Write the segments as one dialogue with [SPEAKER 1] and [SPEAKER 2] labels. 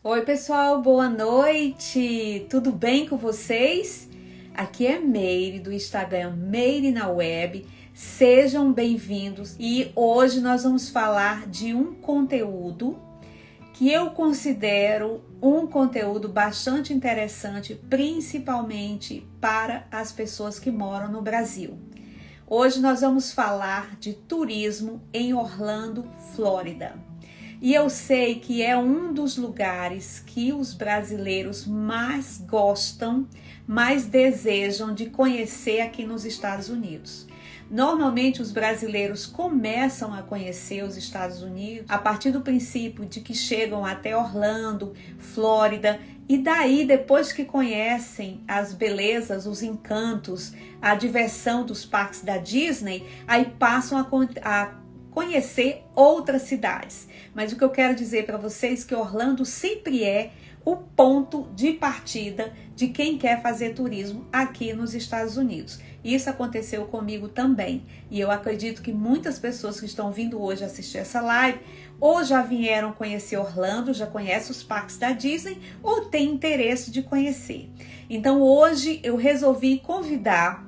[SPEAKER 1] Oi, pessoal, boa noite! Tudo bem com vocês? Aqui é Meire do Instagram Meire na Web. Sejam bem-vindos e hoje nós vamos falar de um conteúdo que eu considero um conteúdo bastante interessante, principalmente para as pessoas que moram no Brasil. Hoje nós vamos falar de turismo em Orlando, Flórida. E eu sei que é um dos lugares que os brasileiros mais gostam, mais desejam de conhecer aqui nos Estados Unidos. Normalmente os brasileiros começam a conhecer os Estados Unidos a partir do princípio de que chegam até Orlando, Flórida, e daí, depois que conhecem as belezas, os encantos, a diversão dos parques da Disney, aí passam a conhecer outras cidades. Mas o que eu quero dizer para vocês é que Orlando sempre é o ponto de partida de quem quer fazer turismo aqui nos Estados Unidos. Isso aconteceu comigo também. E eu acredito que muitas pessoas que estão vindo hoje assistir essa live ou já vieram conhecer Orlando, já conhecem os parques da Disney ou têm interesse de conhecer. Então hoje eu resolvi convidar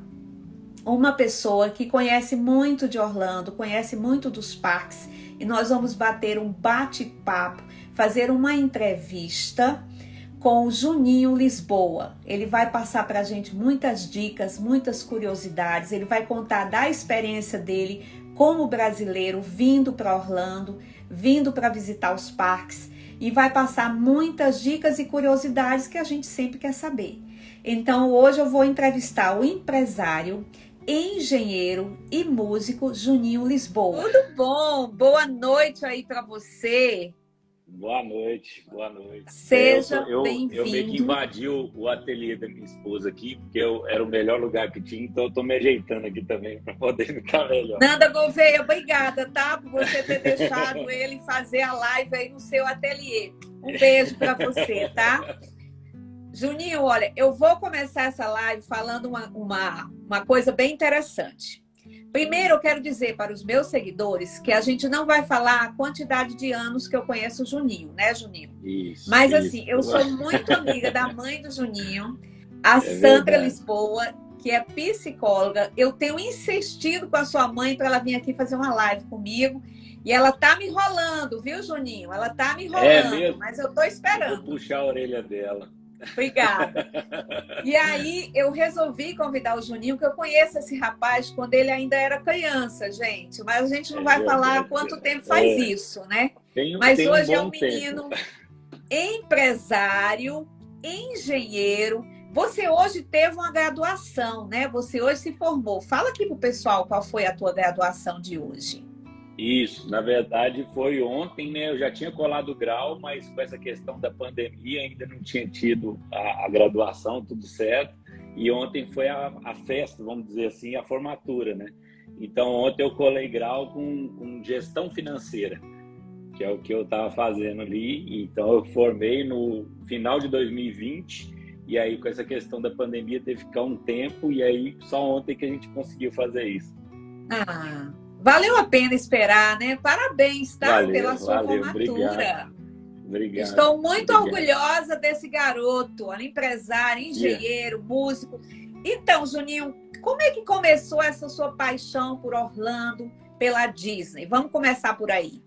[SPEAKER 1] uma pessoa que conhece muito de Orlando, conhece muito dos parques, e nós vamos bater um bate-papo, fazer uma entrevista com o Juninho Lisboa. Ele vai passar para a gente muitas dicas, muitas curiosidades, ele vai contar da experiência dele como brasileiro vindo para Orlando, vindo para visitar os parques, e vai passar muitas dicas e curiosidades que a gente sempre quer saber. Então hoje eu vou entrevistar o empresário, engenheiro e músico Juninho Lisboa. Tudo bom? Boa noite aí para você.
[SPEAKER 2] Boa noite, boa noite.
[SPEAKER 1] Seja
[SPEAKER 2] bem-vindo. Eu meio que
[SPEAKER 1] bem-vindo.
[SPEAKER 2] invadi o ateliê da minha esposa aqui, porque era o melhor lugar que tinha, então eu tô me ajeitando aqui também para poder ficar melhor.
[SPEAKER 1] Nanda Gouveia, obrigada, tá? Por você ter deixado ele fazer a live aí no seu ateliê. Um beijo para você, tá? Juninho, olha, eu vou começar essa live falando uma coisa bem interessante. Primeiro, eu quero dizer para os meus seguidores que a gente não vai falar a quantidade de anos que eu conheço o Juninho, né, Juninho?
[SPEAKER 2] Isso.
[SPEAKER 1] Mas,
[SPEAKER 2] isso.
[SPEAKER 1] assim, eu sou muito amiga da mãe do Juninho, a Sandra Lisboa, que é psicóloga. Eu tenho insistido com a sua mãe para ela vir aqui fazer uma live comigo. E ela tá me enrolando, viu, Juninho? Ela tá me enrolando, mas eu tô esperando.
[SPEAKER 2] Vou puxar a orelha dela.
[SPEAKER 1] Obrigada. E aí eu resolvi convidar o Juninho, que eu conheço esse rapaz quando ele ainda era criança, gente. Mas a gente não vai falar há quanto tempo faz isso, né? Mas hoje é um menino empresário, engenheiro. Você hoje teve uma graduação, né? Você hoje se formou. Fala aqui pro pessoal qual foi a tua graduação de hoje.
[SPEAKER 2] Isso, na verdade foi ontem, né? Eu já tinha colado o grau, mas com essa questão da pandemia ainda não tinha tido a graduação, tudo certo. E ontem foi a festa, vamos dizer assim, a formatura, né? Então ontem eu colei grau com gestão financeira, que é o que eu estava fazendo ali. Então eu formei no final de 2020, e aí com essa questão da pandemia teve que ficar um tempo, e aí só ontem que a gente conseguiu fazer isso.
[SPEAKER 1] Valeu a pena esperar, né? Parabéns, tá? Pela sua formatura.
[SPEAKER 2] Obrigado.
[SPEAKER 1] Estou muito orgulhosa desse garoto, olha, empresário, engenheiro, músico. Então, Juninho, como é que começou essa sua paixão por Orlando, pela Disney? Vamos começar por aí.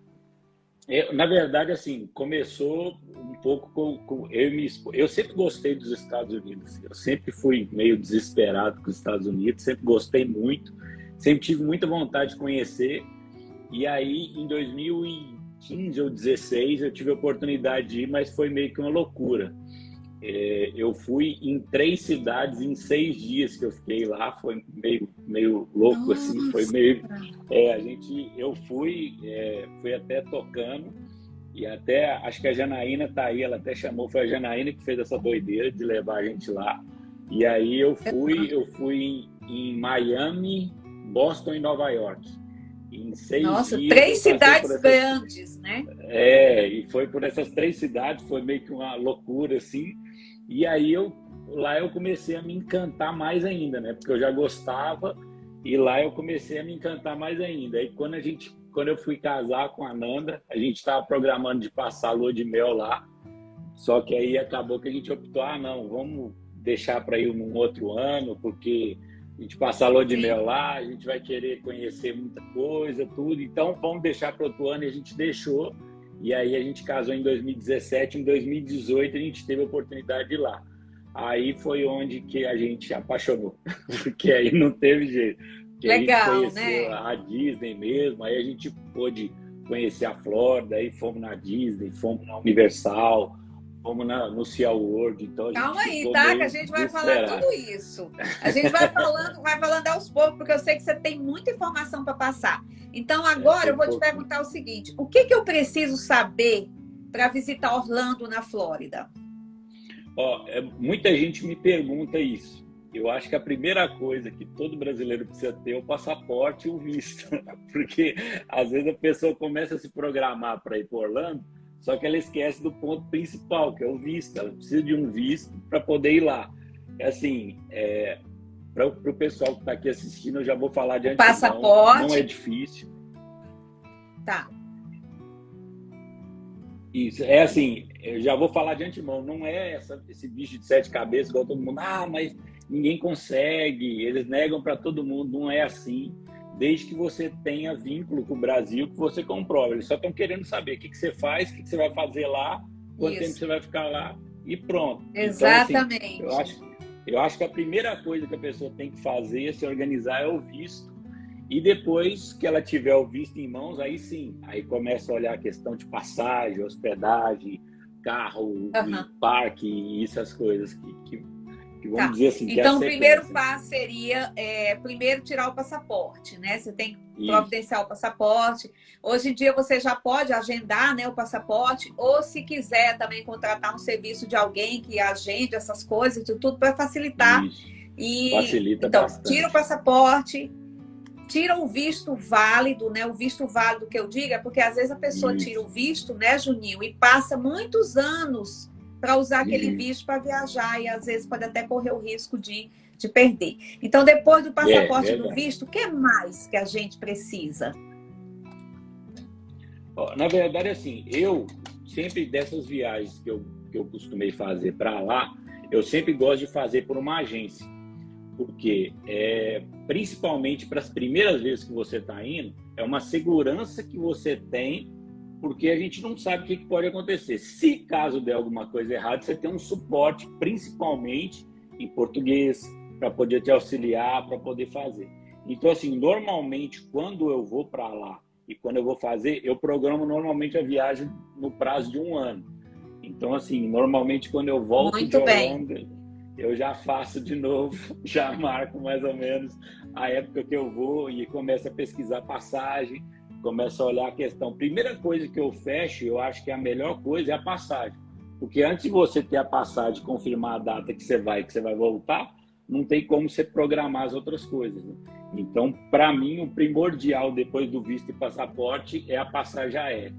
[SPEAKER 2] Na verdade, assim, começou um pouco com eu e minha esposa. Eu sempre gostei dos Estados Unidos. Eu sempre fui meio desesperado com os Estados Unidos, sempre gostei muito. Sempre tive muita vontade de conhecer, e aí em 2015 ou 2016 eu tive a oportunidade de ir, mas foi meio que uma loucura. Eu fui em 3 cidades em 6 dias que eu fiquei lá, foi meio louco, assim, foi meio... eu fui até tocando, e até, acho que a Janaína tá aí, ela até chamou, foi a Janaína que fez essa doideira de levar a gente lá. E aí eu fui em Miami, Boston e Nova York. Em 6
[SPEAKER 1] Nossa,
[SPEAKER 2] dias,
[SPEAKER 1] 3 cidades grandes, né?
[SPEAKER 2] E foi por essas 3 cidades, foi meio que uma loucura, assim. E aí lá eu comecei a me encantar mais ainda, né? Porque eu já gostava, e lá eu comecei a me encantar mais ainda. Aí quando eu fui casar com a Nanda, a gente estava programando de passar a lua de mel lá. Só que aí acabou que a gente optou, não, vamos deixar para ir num outro ano, porque a gente passa a lua de mel lá, a gente vai querer conhecer muita coisa, tudo. Então, vamos deixar para outro ano, e a gente deixou. E aí a gente casou em 2017, em 2018 a gente teve a oportunidade de ir lá. Aí foi onde que a gente apaixonou, porque aí não teve jeito. Porque
[SPEAKER 1] Legal,
[SPEAKER 2] a gente conheceu,
[SPEAKER 1] né?
[SPEAKER 2] a Disney mesmo, aí a gente pôde conhecer a Flórida, aí fomos na Disney, fomos na Universal, fomos no Sea World, então a gente
[SPEAKER 1] Calma aí,
[SPEAKER 2] ficou
[SPEAKER 1] tá? Que a
[SPEAKER 2] meio
[SPEAKER 1] gente vai falar
[SPEAKER 2] desesperado.
[SPEAKER 1] tudo isso. A gente vai falando aos poucos, porque eu sei que você tem muita informação para passar. Então, agora eu vou te perguntar o seguinte: o que eu preciso saber para visitar Orlando, na Flórida?
[SPEAKER 2] Muita gente me pergunta isso. Eu acho que a primeira coisa que todo brasileiro precisa ter é o passaporte e o visto. Porque às vezes a pessoa começa a se programar para ir para Orlando, só que ela esquece do ponto principal, que é o visto. Ela precisa de um visto para poder ir lá. Assim, para o pessoal que está aqui assistindo, eu já vou falar de antemão.
[SPEAKER 1] Passaporte.
[SPEAKER 2] Não é difícil.
[SPEAKER 1] Tá.
[SPEAKER 2] Isso, é assim, eu já vou falar de antemão, não é esse bicho de 7 cabeças igual todo mundo, mas ninguém consegue, eles negam para todo mundo, não é assim, desde que você tenha vínculo com o Brasil, que você comprova. Eles só estão querendo saber o que você faz, o que você vai fazer lá, quanto tempo você vai ficar lá e pronto.
[SPEAKER 1] Exatamente.
[SPEAKER 2] Então, assim, eu acho que a primeira coisa que a pessoa tem que fazer, se organizar, é o visto. E depois que ela tiver o visto em mãos, aí sim, aí começa a olhar a questão de passagem, hospedagem, carro, parque e essas coisas que vamos dizer assim.
[SPEAKER 1] Então, o primeiro passo seria primeiro tirar o passaporte, né? Você tem que providenciar o passaporte. Hoje em dia você já pode agendar, né, o passaporte, ou se quiser também contratar um serviço de alguém que agende essas coisas, tudo para facilitar.
[SPEAKER 2] Facilita
[SPEAKER 1] então,
[SPEAKER 2] bastante.
[SPEAKER 1] Tira o passaporte. Tira o visto válido, né? O visto válido que eu digo é porque às vezes a pessoa tira o visto, né, Juninho, e passa muitos anos para usar aquele visto para viajar e às vezes pode até correr o risco de perder. Então, depois do passaporte e do visto, o que mais que a gente precisa?
[SPEAKER 2] Na verdade, assim, eu sempre dessas viagens que eu costumei fazer para lá, eu sempre gosto de fazer por uma agência. Porque, principalmente para as primeiras vezes que você está indo, é uma segurança que você tem, porque a gente não sabe o que pode acontecer. Se caso der alguma coisa errada, você tem um suporte, principalmente em português, para poder te auxiliar, para poder fazer. Então, assim, normalmente, quando eu vou para lá e quando eu vou fazer, eu programo normalmente a viagem no prazo de 1 ano. Então, assim, normalmente quando eu volto de Orlando, eu já faço de novo, já marco mais ou menos a época que eu vou e começo a pesquisar passagem, começo a olhar a questão. Primeira coisa que eu fecho, eu acho que a melhor coisa é a passagem. Porque antes de você ter a passagem, confirmar a data que você vai voltar, não tem como você programar as outras coisas, né? Então, para mim, o primordial depois do visto e passaporte é a passagem aérea.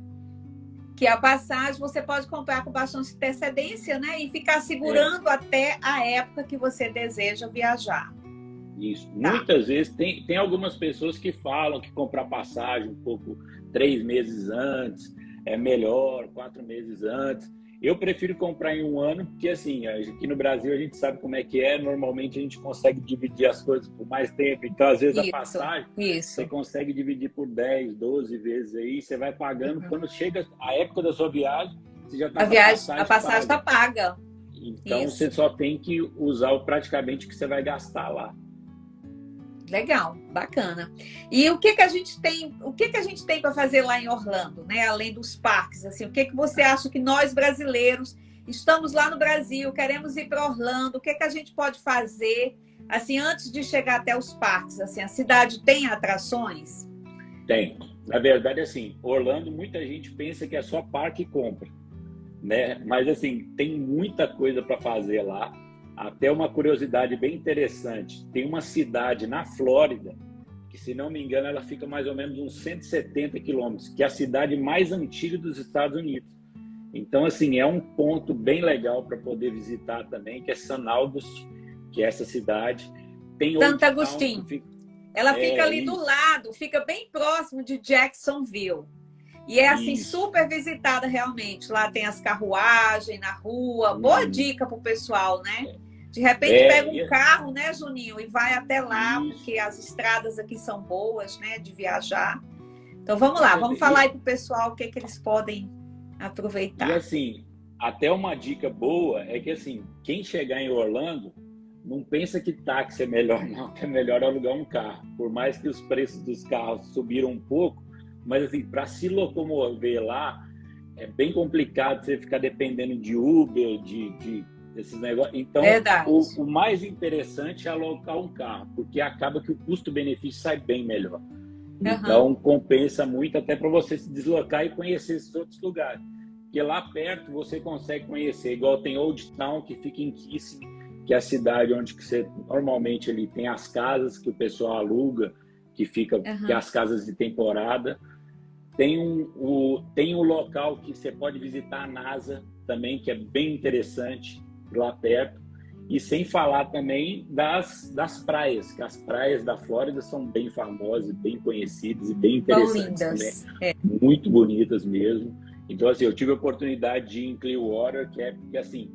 [SPEAKER 1] Que a passagem você pode comprar com bastante antecedência, né? E ficar segurando até a época que você deseja viajar.
[SPEAKER 2] Isso. Tá. Muitas vezes tem algumas pessoas que falam que comprar passagem um pouco 3 meses antes é melhor, 4 meses antes. Eu prefiro comprar em 1 ano, porque assim, aqui no Brasil a gente sabe como é que é, normalmente a gente consegue dividir as coisas por mais tempo, então às vezes a passagem você consegue dividir por 10, 12 vezes aí, você vai pagando, quando chega a época da sua viagem, você já está
[SPEAKER 1] a passagem está paga.
[SPEAKER 2] Então você só tem que usar praticamente o que você vai gastar lá.
[SPEAKER 1] Legal, bacana. E o que a gente tem para fazer lá em Orlando, né? Além dos parques, assim, o que você acha que nós brasileiros estamos lá no Brasil, queremos ir para Orlando, o que a gente pode fazer, assim, antes de chegar até os parques? Assim, a cidade tem atrações?
[SPEAKER 2] Tem. Na verdade, assim, Orlando, muita gente pensa que é só parque e compra, né? Mas assim, tem muita coisa para fazer lá. Até uma curiosidade bem interessante, tem uma cidade na Flórida, que se não me engano ela fica mais ou menos uns 170 quilômetros, que é a cidade mais antiga dos Estados Unidos. Então, assim, é um ponto bem legal para poder visitar também, que é St. Augustine, que é essa cidade. Tem
[SPEAKER 1] Santo Agostinho. Ela fica ali do lado, fica bem próximo de Jacksonville. E é assim,
[SPEAKER 2] Isso.
[SPEAKER 1] super visitada realmente. Lá tem as carruagens na rua. Boa dica pro pessoal, né? De repente pega um carro, né, Juninho, e vai até lá,
[SPEAKER 2] Isso.
[SPEAKER 1] porque as estradas aqui são boas, né, de viajar. Então vamos lá, vamos falar aí pro pessoal o que eles podem aproveitar.
[SPEAKER 2] E assim, até uma dica boa é que assim, quem chegar em Orlando, não pensa que táxi é melhor, não, que é melhor alugar um carro. Por mais que os preços dos carros subiram um pouco, mas assim, para se locomover lá, é bem complicado você ficar dependendo de Uber, desses negócios. Então, o mais interessante é alocar um carro, porque acaba que o custo-benefício sai bem melhor. Então, compensa muito até para você se deslocar e conhecer esses outros lugares. Porque lá perto você consegue conhecer, igual tem Old Town, que fica em Kissimmee, que é a cidade onde que você normalmente ali tem as casas que o pessoal aluga, que fica que é as casas de temporada. Tem um local que você pode visitar a NASA também, que é bem interessante, lá perto. E sem falar também das praias, que as praias da Flórida são bem famosas, bem conhecidas e bem interessantes também. Muito bonitas mesmo. Então, assim, eu tive a oportunidade de ir em Clearwater, que assim,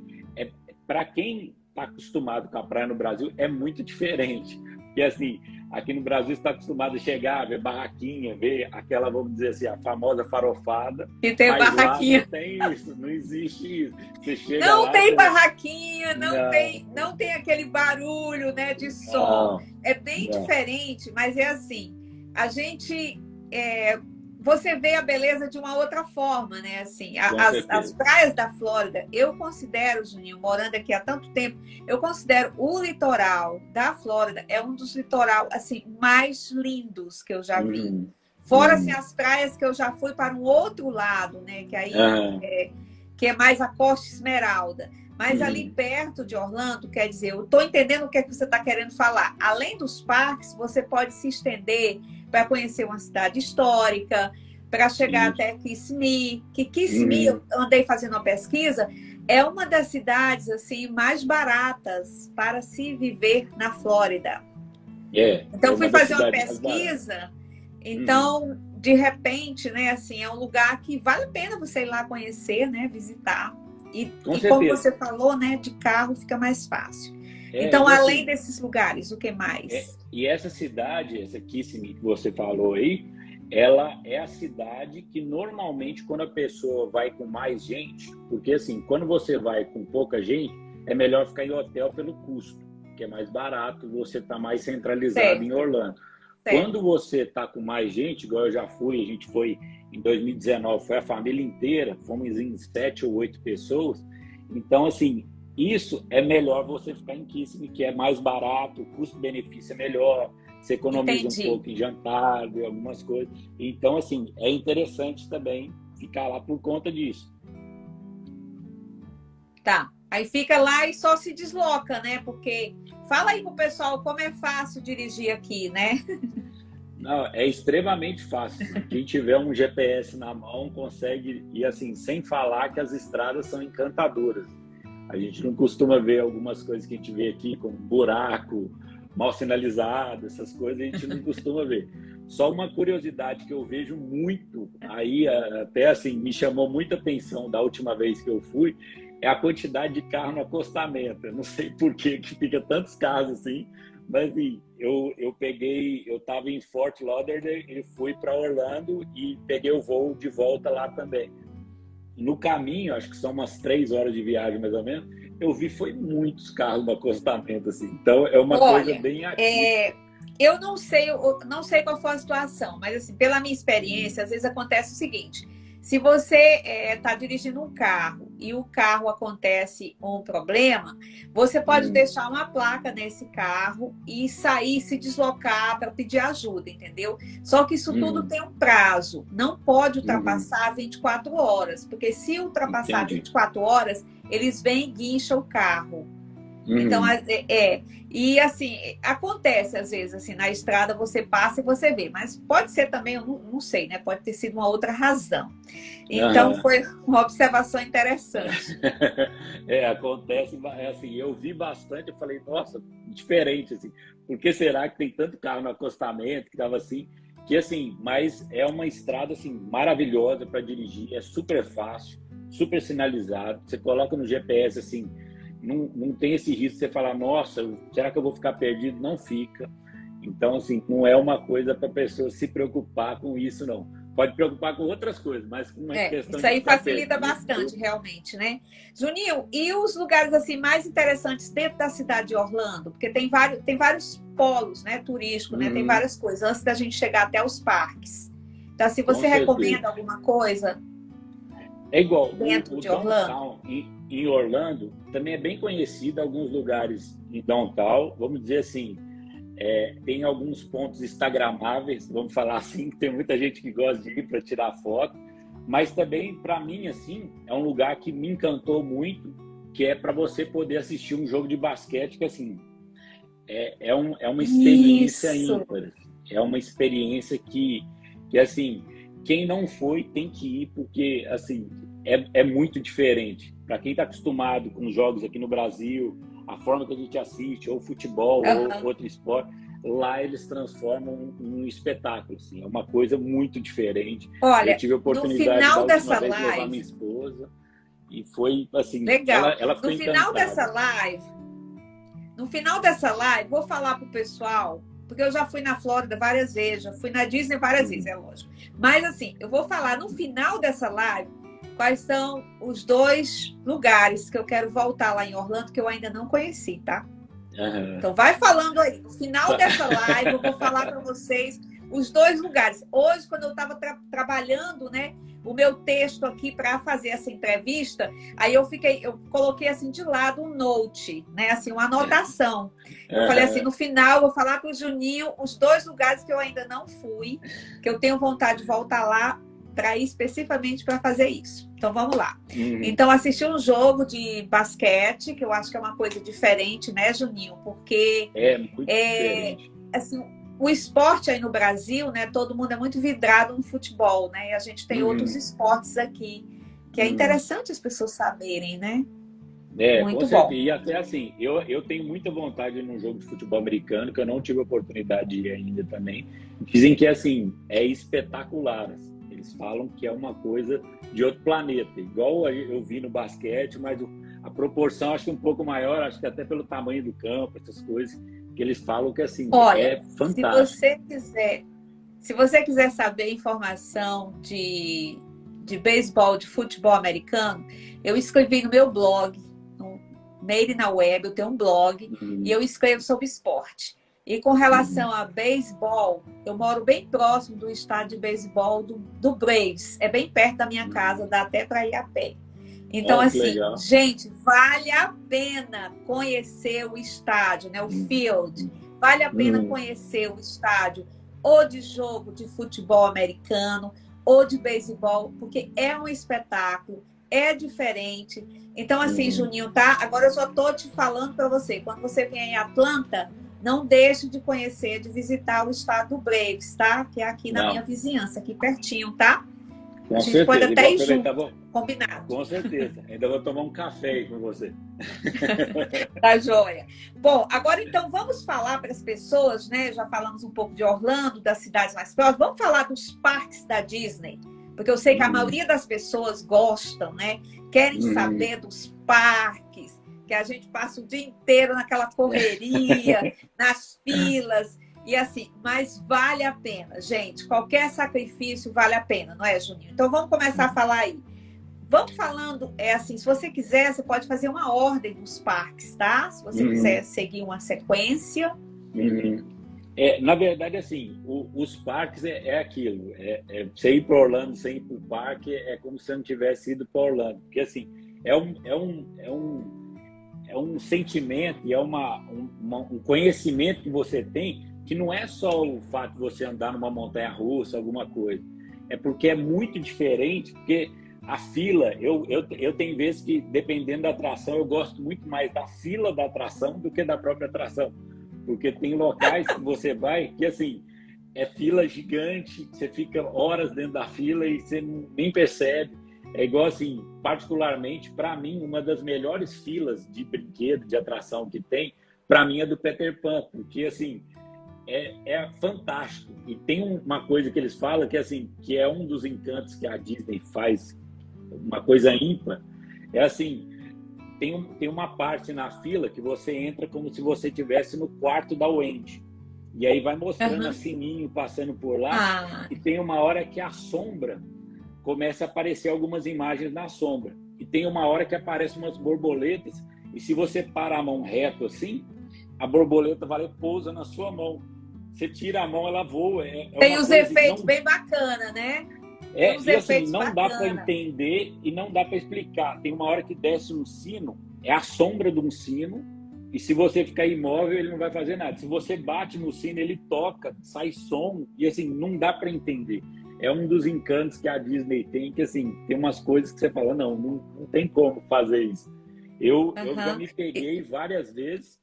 [SPEAKER 2] para quem está acostumado com a praia no Brasil, é muito diferente. Porque, assim, aqui no Brasil está acostumado a chegar, ver barraquinha, ver aquela, vamos dizer assim, a famosa farofada.
[SPEAKER 1] E tem
[SPEAKER 2] mas
[SPEAKER 1] barraquinha.
[SPEAKER 2] Lá não tem isso, não existe isso. Você chega
[SPEAKER 1] não
[SPEAKER 2] lá,
[SPEAKER 1] tem
[SPEAKER 2] você...
[SPEAKER 1] barraquinha, não tem aquele barulho, né, de som. É bem diferente, mas é assim, a gente... você vê a beleza de uma outra forma, né? Assim, as praias da Flórida, eu considero, Juninho, morando aqui há tanto tempo, eu considero o litoral da Flórida é um dos litorais assim, mais lindos que eu já vi. Fora assim, as praias que eu já fui para um outro lado, né? Que aí que é mais a Costa Esmeralda. Mas ali perto de Orlando, quer dizer, eu estou entendendo o que é que você está querendo falar. Além dos parques, você pode se estender para conhecer uma cidade histórica, para chegar até Kissimmee. Que Kissimmee, eu andei fazendo uma pesquisa, é uma das cidades assim mais baratas para se viver na Flórida. Então fui fazer uma pesquisa. Então, de repente, né, assim, é um lugar que vale a pena você ir lá conhecer, né, visitar. E como você falou, né, de carro fica mais fácil. Então, além desses lugares, o que mais?
[SPEAKER 2] E essa cidade, essa Kissimmee que você falou aí, ela é a cidade que normalmente quando a pessoa vai com mais gente, porque assim, quando você vai com pouca gente, é melhor ficar em hotel pelo custo, que é mais barato, você está mais centralizado em Orlando. Quando você está com mais gente, igual eu já fui, a gente foi em 2019, foi a família inteira, fomos em 7 ou 8 pessoas. Então, assim, isso é melhor você ficar em Kissimmee, que é mais barato, o custo-benefício é melhor, você economiza um pouco em jantar, algumas coisas. Então, assim, é interessante também ficar lá por conta disso.
[SPEAKER 1] Tá. Aí fica lá e só se desloca, né? Porque fala aí pro pessoal como é fácil dirigir aqui, né?
[SPEAKER 2] Não, é extremamente fácil. Quem tiver um GPS na mão consegue ir assim, sem falar que as estradas são encantadoras. A gente não costuma ver algumas coisas que a gente vê aqui, como buraco, mal sinalizado, essas coisas a gente não costuma ver. Só uma curiosidade que eu vejo muito, aí até assim, me chamou muita atenção da última vez que eu fui, é a quantidade de carro no acostamento. Eu não sei por que fica tantos carros assim, mas assim, eu estava em Fort Lauderdale e fui para Orlando e peguei o voo de volta lá também. No caminho, acho que são umas 3 horas de viagem mais ou menos, eu vi foi muitos carros no acostamento, assim. Então é uma coisa bem ativa.
[SPEAKER 1] Eu não sei qual foi a situação, mas assim, pela minha experiência, às vezes acontece o seguinte: se você está dirigindo um carro e o carro acontece um problema, você pode deixar uma placa nesse carro e sair, se deslocar para pedir ajuda, entendeu? Só que isso tudo tem um prazo, não pode ultrapassar 24 horas, porque se ultrapassar 24 horas, eles vêm e guincham o carro. Então, e assim, acontece às vezes, assim, na estrada você passa e você vê, mas pode ser também, eu não sei, né? Pode ter sido uma outra razão. Então, foi uma observação interessante.
[SPEAKER 2] Acontece, assim, eu vi bastante, eu falei, nossa, diferente, assim, por que será que tem tanto carro no acostamento, que estava assim? que assim, mas é uma estrada assim maravilhosa para dirigir, é super fácil, super sinalizado. Você coloca no GPS assim, não tem esse risco de você falar, nossa, será que eu vou ficar perdido? Não fica. Então, assim, não é uma coisa para a pessoa se preocupar com isso, não. Pode preocupar com outras coisas, mas com uma questão
[SPEAKER 1] Isso
[SPEAKER 2] de
[SPEAKER 1] aí
[SPEAKER 2] ficar
[SPEAKER 1] facilita
[SPEAKER 2] perdido.
[SPEAKER 1] bastante, realmente, né? Juninho, e os lugares assim mais interessantes dentro da cidade de Orlando? Porque tem vários polos, né, turísticos, né? Tem várias coisas, antes da gente chegar até os parques. Então, se
[SPEAKER 2] Com
[SPEAKER 1] você
[SPEAKER 2] certeza.
[SPEAKER 1] recomenda alguma coisa
[SPEAKER 2] É igual,
[SPEAKER 1] dentro
[SPEAKER 2] o
[SPEAKER 1] de Orlando?
[SPEAKER 2] downtown em Orlando também é bem conhecido, alguns lugares em downtown, vamos dizer assim, tem alguns pontos instagramáveis, vamos falar assim, que tem muita gente que gosta de ir para tirar foto, mas também, para mim, assim, é um lugar que me encantou muito, que é para você poder assistir um jogo de basquete, que assim, é uma experiência
[SPEAKER 1] Isso.
[SPEAKER 2] ímpar, é uma experiência que assim, quem não foi tem que ir, porque assim, é muito diferente. Para quem está acostumado com jogos aqui no Brasil, a forma que a gente assiste, ou futebol, ou
[SPEAKER 1] Aham.
[SPEAKER 2] outro esporte, lá eles transformam num espetáculo, assim, é uma coisa muito diferente. Eu
[SPEAKER 1] Olha,
[SPEAKER 2] tive a
[SPEAKER 1] no
[SPEAKER 2] oportunidade da
[SPEAKER 1] final
[SPEAKER 2] última
[SPEAKER 1] dessa
[SPEAKER 2] vez levar minha
[SPEAKER 1] live,
[SPEAKER 2] esposa, e foi assim,
[SPEAKER 1] legal.
[SPEAKER 2] ela ficou
[SPEAKER 1] No final dessa
[SPEAKER 2] encantada.
[SPEAKER 1] live, No final dessa live, vou falar pro pessoal, porque eu já fui na Flórida várias vezes, já fui na Disney várias vezes,
[SPEAKER 2] Uhum.
[SPEAKER 1] é lógico. Mas assim, eu vou falar no final dessa live quais são os 2 lugares que eu quero voltar lá em Orlando que eu ainda não conheci, tá?
[SPEAKER 2] Aham.
[SPEAKER 1] Então vai falando aí. No final
[SPEAKER 2] Tá.
[SPEAKER 1] dessa live, eu vou falar para vocês os 2 lugares. Hoje, quando eu estava trabalhando, né, o meu texto aqui para fazer essa entrevista, aí eu coloquei assim de lado um note, né, assim uma anotação. Eu falei assim,
[SPEAKER 2] Aham.
[SPEAKER 1] no final, eu vou falar para o Juninho os 2 lugares que eu ainda não fui, que eu tenho vontade de voltar lá para ir especificamente para fazer isso. Então vamos lá.
[SPEAKER 2] Uhum.
[SPEAKER 1] Então, assisti um jogo de basquete, que eu acho que é uma coisa diferente, né, Juninho? Porque
[SPEAKER 2] É muito
[SPEAKER 1] é,
[SPEAKER 2] diferente.
[SPEAKER 1] assim, o esporte aí no Brasil, né? Todo mundo é muito vidrado no futebol, né? E a gente tem outros
[SPEAKER 2] Uhum.
[SPEAKER 1] esportes aqui, que é
[SPEAKER 2] Uhum.
[SPEAKER 1] interessante as pessoas saberem, né?
[SPEAKER 2] Com
[SPEAKER 1] Muito
[SPEAKER 2] certeza.
[SPEAKER 1] bom.
[SPEAKER 2] E até assim, eu tenho muita vontade de ir num jogo de futebol americano, que eu não tive a oportunidade de ir ainda também. Dizem que, assim, é espetacular, assim. Eles falam que é uma coisa de outro planeta. Igual eu vi no basquete, mas a proporção acho que um pouco maior, acho que até pelo tamanho do campo, essas coisas, que eles falam que, assim,
[SPEAKER 1] Olha,
[SPEAKER 2] é fantástico.
[SPEAKER 1] se você quiser saber informação de beisebol, de futebol americano, eu escrevi no meu blog, no Made na Web, eu tenho um blog e
[SPEAKER 2] Uhum.
[SPEAKER 1] eu escrevo sobre esporte. E com
[SPEAKER 2] Uhum.
[SPEAKER 1] relação a beisebol, eu moro bem próximo do estádio de beisebol do Braves. É bem perto da minha casa,
[SPEAKER 2] Uhum.
[SPEAKER 1] dá até para ir a pé. Então,
[SPEAKER 2] Olha que
[SPEAKER 1] assim,
[SPEAKER 2] legal.
[SPEAKER 1] gente, vale a pena conhecer o estádio, né? O field. Vale a pena
[SPEAKER 2] Uhum.
[SPEAKER 1] conhecer o estádio ou de jogo de futebol americano ou de beisebol, porque é um espetáculo, é diferente. Então, assim,
[SPEAKER 2] Uhum.
[SPEAKER 1] Juninho, tá? Agora eu só tô te falando para você, quando você vier em Atlanta, não deixe de conhecer, de visitar o estado do Braves, tá? Que é aqui na minha
[SPEAKER 2] Não,
[SPEAKER 1] vizinhança, aqui pertinho, tá? A
[SPEAKER 2] com
[SPEAKER 1] gente pode
[SPEAKER 2] certeza. E vou
[SPEAKER 1] até ir
[SPEAKER 2] aproveitar,
[SPEAKER 1] junto, combinado.
[SPEAKER 2] com certeza. Ainda vou tomar um café aí com você.
[SPEAKER 1] Tá joia. Bom, agora então vamos falar para as pessoas, né? Já falamos um pouco de Orlando, das cidades mais próximas. Vamos falar dos parques da Disney, porque eu sei que a
[SPEAKER 2] Uhum.
[SPEAKER 1] maioria das pessoas gostam, né? Querem
[SPEAKER 2] Uhum.
[SPEAKER 1] saber dos parques, que a gente passa o dia inteiro naquela correria, nas filas. E assim, mas vale a pena, gente. Qualquer sacrifício vale a pena, não é, Juninho? Então vamos começar a falar aí. Vamos falando, assim, se você quiser, você pode fazer uma ordem dos parques, tá? Se você
[SPEAKER 2] Uhum.
[SPEAKER 1] quiser seguir uma sequência.
[SPEAKER 2] Uhum. Na verdade, assim, os parques é aquilo. Você ir para Orlando sem ir para o parque é como se você não tivesse ido para Orlando. Porque, assim, é um sentimento e um conhecimento que você tem que não é só o fato de você andar numa montanha-russa, alguma coisa. É porque é muito diferente, porque a fila, eu tenho vezes que, dependendo da atração, eu gosto muito mais da fila da atração do que da própria atração. Porque tem locais que você vai que, assim, é fila gigante, você fica horas dentro da fila e você nem percebe. É igual assim, particularmente, para mim, uma das melhores filas de brinquedo, de atração que tem, para mim é do Peter Pan, porque assim, é fantástico. E tem uma coisa que eles falam que, assim, que é um dos encantos que a Disney faz, uma coisa ímpar, é assim, tem uma parte na fila que você entra como se você estivesse no quarto da Wendy. E aí vai mostrando a Sininho passando por lá, e tem uma hora que a sombra começa a aparecer algumas imagens na sombra. E tem uma hora que aparecem umas borboletas, e se você parar a mão reto assim, a borboleta vai e pousa na sua mão. Você tira a mão, ela voa.
[SPEAKER 1] Tem os efeitos bem bacana, né?
[SPEAKER 2] Tem os efeitos não dá para entender e não dá para explicar. Tem uma hora que desce um sino, é a sombra de um sino, e se você ficar imóvel, ele não vai fazer nada. Se você bate no sino, ele toca, sai som, e assim, não dá para entender. É um dos encantos que a Disney tem, que assim, tem umas coisas que você fala, não tem como fazer isso. Eu já me peguei várias vezes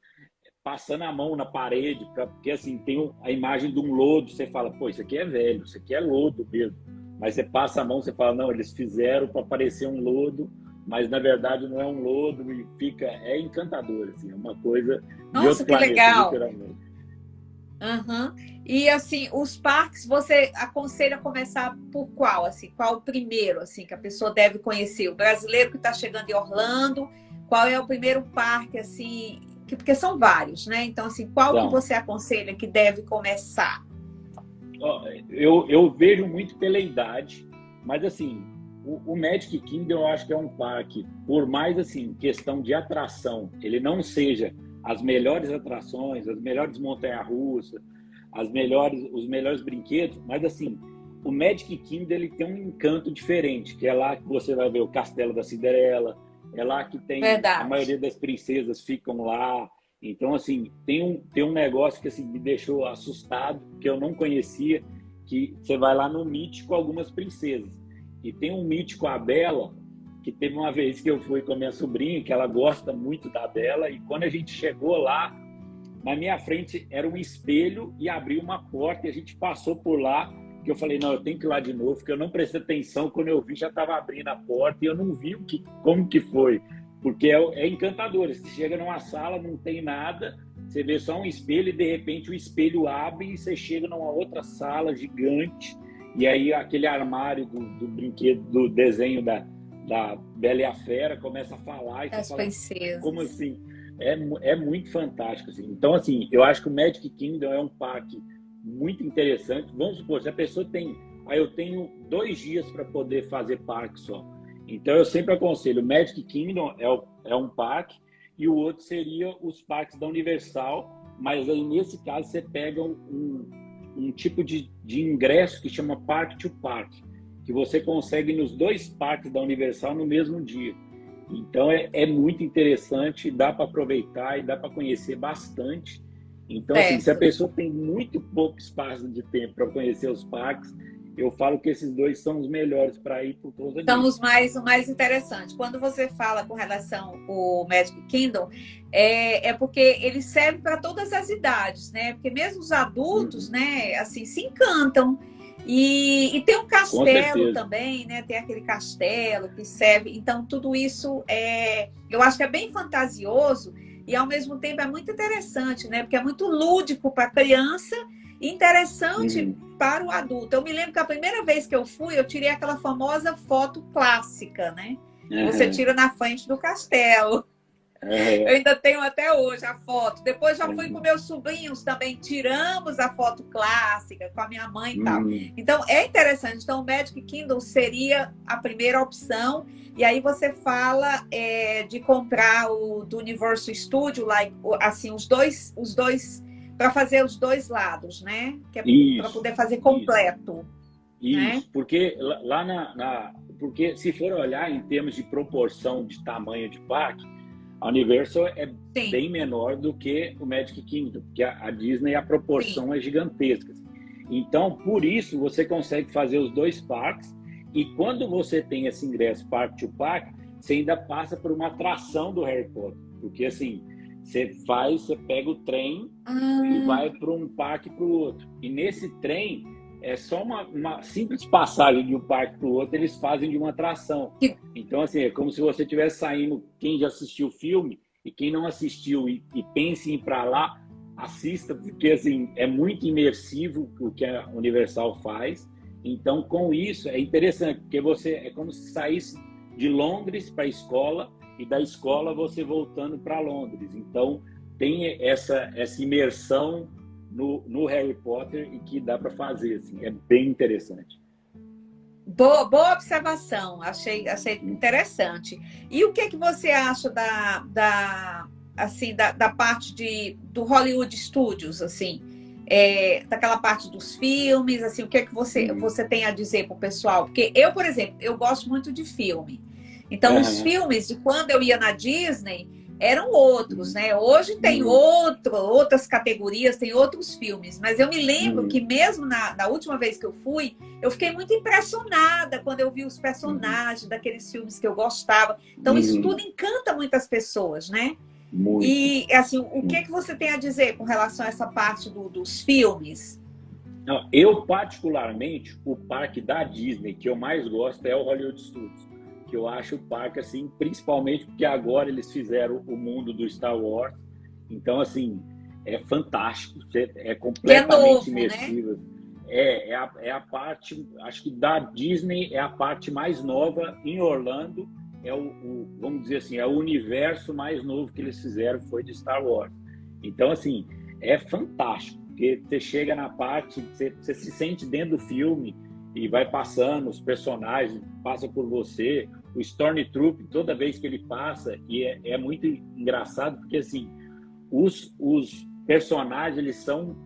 [SPEAKER 2] passando a mão na parede, porque assim, tem a imagem de um lodo, você fala, pô, isso aqui é velho, isso aqui é lodo mesmo. Mas você passa a mão, você fala, não, eles fizeram para parecer um lodo, mas na verdade não é um lodo, e é encantador, assim, é uma coisa de outro planeta,
[SPEAKER 1] legal.
[SPEAKER 2] Literalmente.
[SPEAKER 1] E assim, os parques, você aconselha começar por qual? Assim, qual o primeiro assim, que a pessoa deve conhecer? O brasileiro que está chegando em Orlando, qual é o primeiro parque, assim, porque são vários, né? Então, assim, qual que você aconselha que deve começar?
[SPEAKER 2] Eu vejo muito pela idade, mas assim, o Magic Kingdom eu acho que é um parque, por mais assim, questão de atração, ele não seja as melhores atrações, as melhores montanhas-russas, os melhores brinquedos, mas assim, o Magic Kingdom ele tem um encanto diferente, que é lá que você vai ver o Castelo da Cinderela, é lá que tem a maioria das princesas ficam lá. Então, assim, tem um negócio que assim, me deixou assustado, que eu não conhecia, que você vai lá no Mítico algumas princesas. E tem um Mítico a Bela, que teve uma vez que eu fui com a minha sobrinha, que ela gosta muito da Bela, e quando a gente chegou lá, na minha frente era um espelho e abriu uma porta, e a gente passou por lá, que eu falei, não, eu tenho que ir lá de novo, porque eu não prestei atenção, quando eu vi já estava abrindo a porta, e eu não vi como que foi. Porque é encantador. Você chega numa sala, não tem nada, você vê só um espelho e de repente o espelho abre e você chega numa outra sala gigante e aí aquele armário do brinquedo, do desenho da Bela e a Fera começa a falar e você fala,
[SPEAKER 1] princesas.
[SPEAKER 2] Como assim? É muito fantástico. Assim. Então, assim, eu acho que o Magic Kingdom é um parque muito interessante. Vamos supor, se a pessoa eu tenho 2 dias para poder fazer parque só. Então, eu sempre aconselho, o Magic Kingdom é um parque e o outro seria os parques da Universal, mas aí, nesse caso, você pega um tipo de ingresso que chama Park to Park, que você consegue nos 2 parques da Universal no mesmo dia. Então, é muito interessante, dá para aproveitar e dá para conhecer bastante. Então, assim, se a pessoa tem muito pouco espaço de tempo para conhecer os parques, eu falo que esses 2 são os melhores para ir por causa disso.
[SPEAKER 1] São o mais interessante. Quando você fala com relação ao Magic Kingdom, é porque ele serve para todas as idades, né? Porque mesmo os adultos, né, assim, se encantam. E tem um castelo também, né? Tem aquele castelo que serve. Então, tudo isso eu acho que é bem fantasioso e, ao mesmo tempo, é muito interessante, né? Porque é muito lúdico para a criança e interessante para o adulto. Eu me lembro que a primeira vez que eu fui, eu tirei aquela famosa foto clássica, né? Você tira na frente do castelo. Eu ainda tenho até hoje a foto. Depois já fui com meus sobrinhos também, tiramos a foto clássica com a minha mãe e tal. Então, é interessante. Então, o Magic Kingdom seria a primeira opção. E aí você fala de comprar o do Universal Studio, assim, os dois para fazer os 2 lados, né? Que é para poder fazer completo.
[SPEAKER 2] Isso,
[SPEAKER 1] né?
[SPEAKER 2] Porque porque se for olhar em termos de proporção de tamanho de parque, a Universal é bem menor do que o Magic Kingdom, porque a Disney, a proporção é gigantesca. Então, por isso, você consegue fazer os 2 parques, e quando você tem esse ingresso Park to Park, você ainda passa por uma atração do Harry Potter, porque assim, você pega o trem e vai para um parque para o outro. E nesse trem, é só uma simples passagem de um parque para o outro, eles fazem de uma atração. Então, assim, é como se você estivesse saindo, quem já assistiu o filme e quem não assistiu e pensa em ir para lá, assista, porque assim, é muito imersivo o que a Universal faz. Então, com isso, é interessante, porque você é como se saísse de Londres para a escola e da escola você voltando para Londres. Então, tem essa imersão no Harry Potter e que dá para fazer, assim, é bem interessante.
[SPEAKER 1] Boa observação, achei interessante. E o que você acha da parte do Hollywood Studios, assim, daquela parte dos filmes, assim, o que você tem a dizer para o pessoal? Porque eu, por exemplo, eu gosto muito de filme. Então, os filmes de quando eu ia na Disney eram outros, né? Hoje tem outras categorias, tem outros filmes, mas eu me lembro que mesmo na última vez que eu fui, eu fiquei muito impressionada quando eu vi os personagens daqueles filmes que eu gostava. Então, isso tudo encanta muitas pessoas, né?
[SPEAKER 2] Muito.
[SPEAKER 1] E, assim, o que você tem a dizer com relação a essa parte dos filmes?
[SPEAKER 2] Não, eu, particularmente, o parque da Disney que eu mais gosto é o Hollywood Studios. Que eu acho o parque, assim, principalmente porque agora eles fizeram o mundo do Star Wars. Então, assim, é fantástico. É completamente imersivo. Né? É a parte, acho que da Disney é a parte mais nova em Orlando. Vamos dizer assim, é o universo mais novo que eles fizeram, foi de Star Wars. Então, assim, é fantástico. Porque você chega na parte, você se sente dentro do filme, e vai passando, os personagens passam por você, o Stormtrooper, toda vez que ele passa, e é muito engraçado, porque assim, os personagens, eles são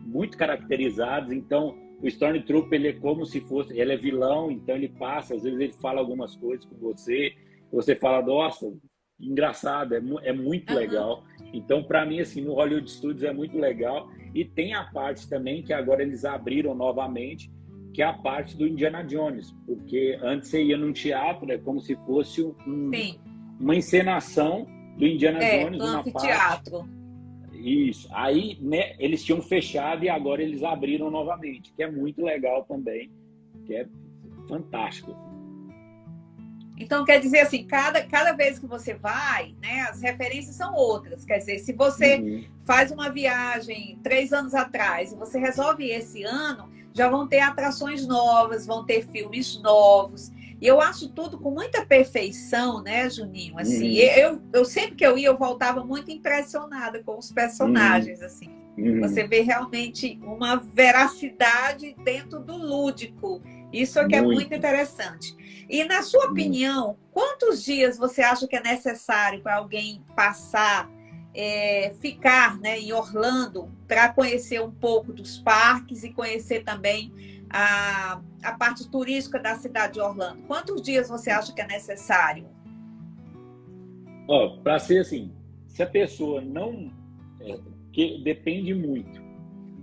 [SPEAKER 2] muito caracterizados, então o Stormtrooper, ele é como se fosse, ele é vilão, então ele passa, às vezes ele fala algumas coisas com você fala, nossa, engraçado, é muito legal. Então, para mim, assim, no Hollywood Studios é muito legal, e tem a parte também que agora eles abriram novamente, que é a parte do Indiana Jones, porque antes você ia num teatro, é como se fosse uma encenação do Indiana Jones,
[SPEAKER 1] um anfiteatro.
[SPEAKER 2] Isso. Aí, né, eles tinham fechado e agora eles abriram novamente, que é muito legal também, que é fantástico.
[SPEAKER 1] Então, quer dizer assim, cada vez que você vai, né, as referências são outras. Quer dizer, se você faz uma viagem 3 anos atrás e você resolve esse ano, já vão ter atrações novas, vão ter filmes novos. E eu acho tudo com muita perfeição, né, Juninho? Assim, eu sempre que eu ia, eu voltava muito impressionada com os personagens, assim. Você vê realmente uma veracidade dentro do lúdico. Isso é que é muito interessante. E, na sua opinião, quantos dias você acha que é necessário para alguém passar, ficar, né, em Orlando, para conhecer um pouco dos parques e conhecer também a parte turística da cidade de Orlando? Quantos dias você acha que é necessário?
[SPEAKER 2] Para ser assim, se a pessoa não... que depende muito.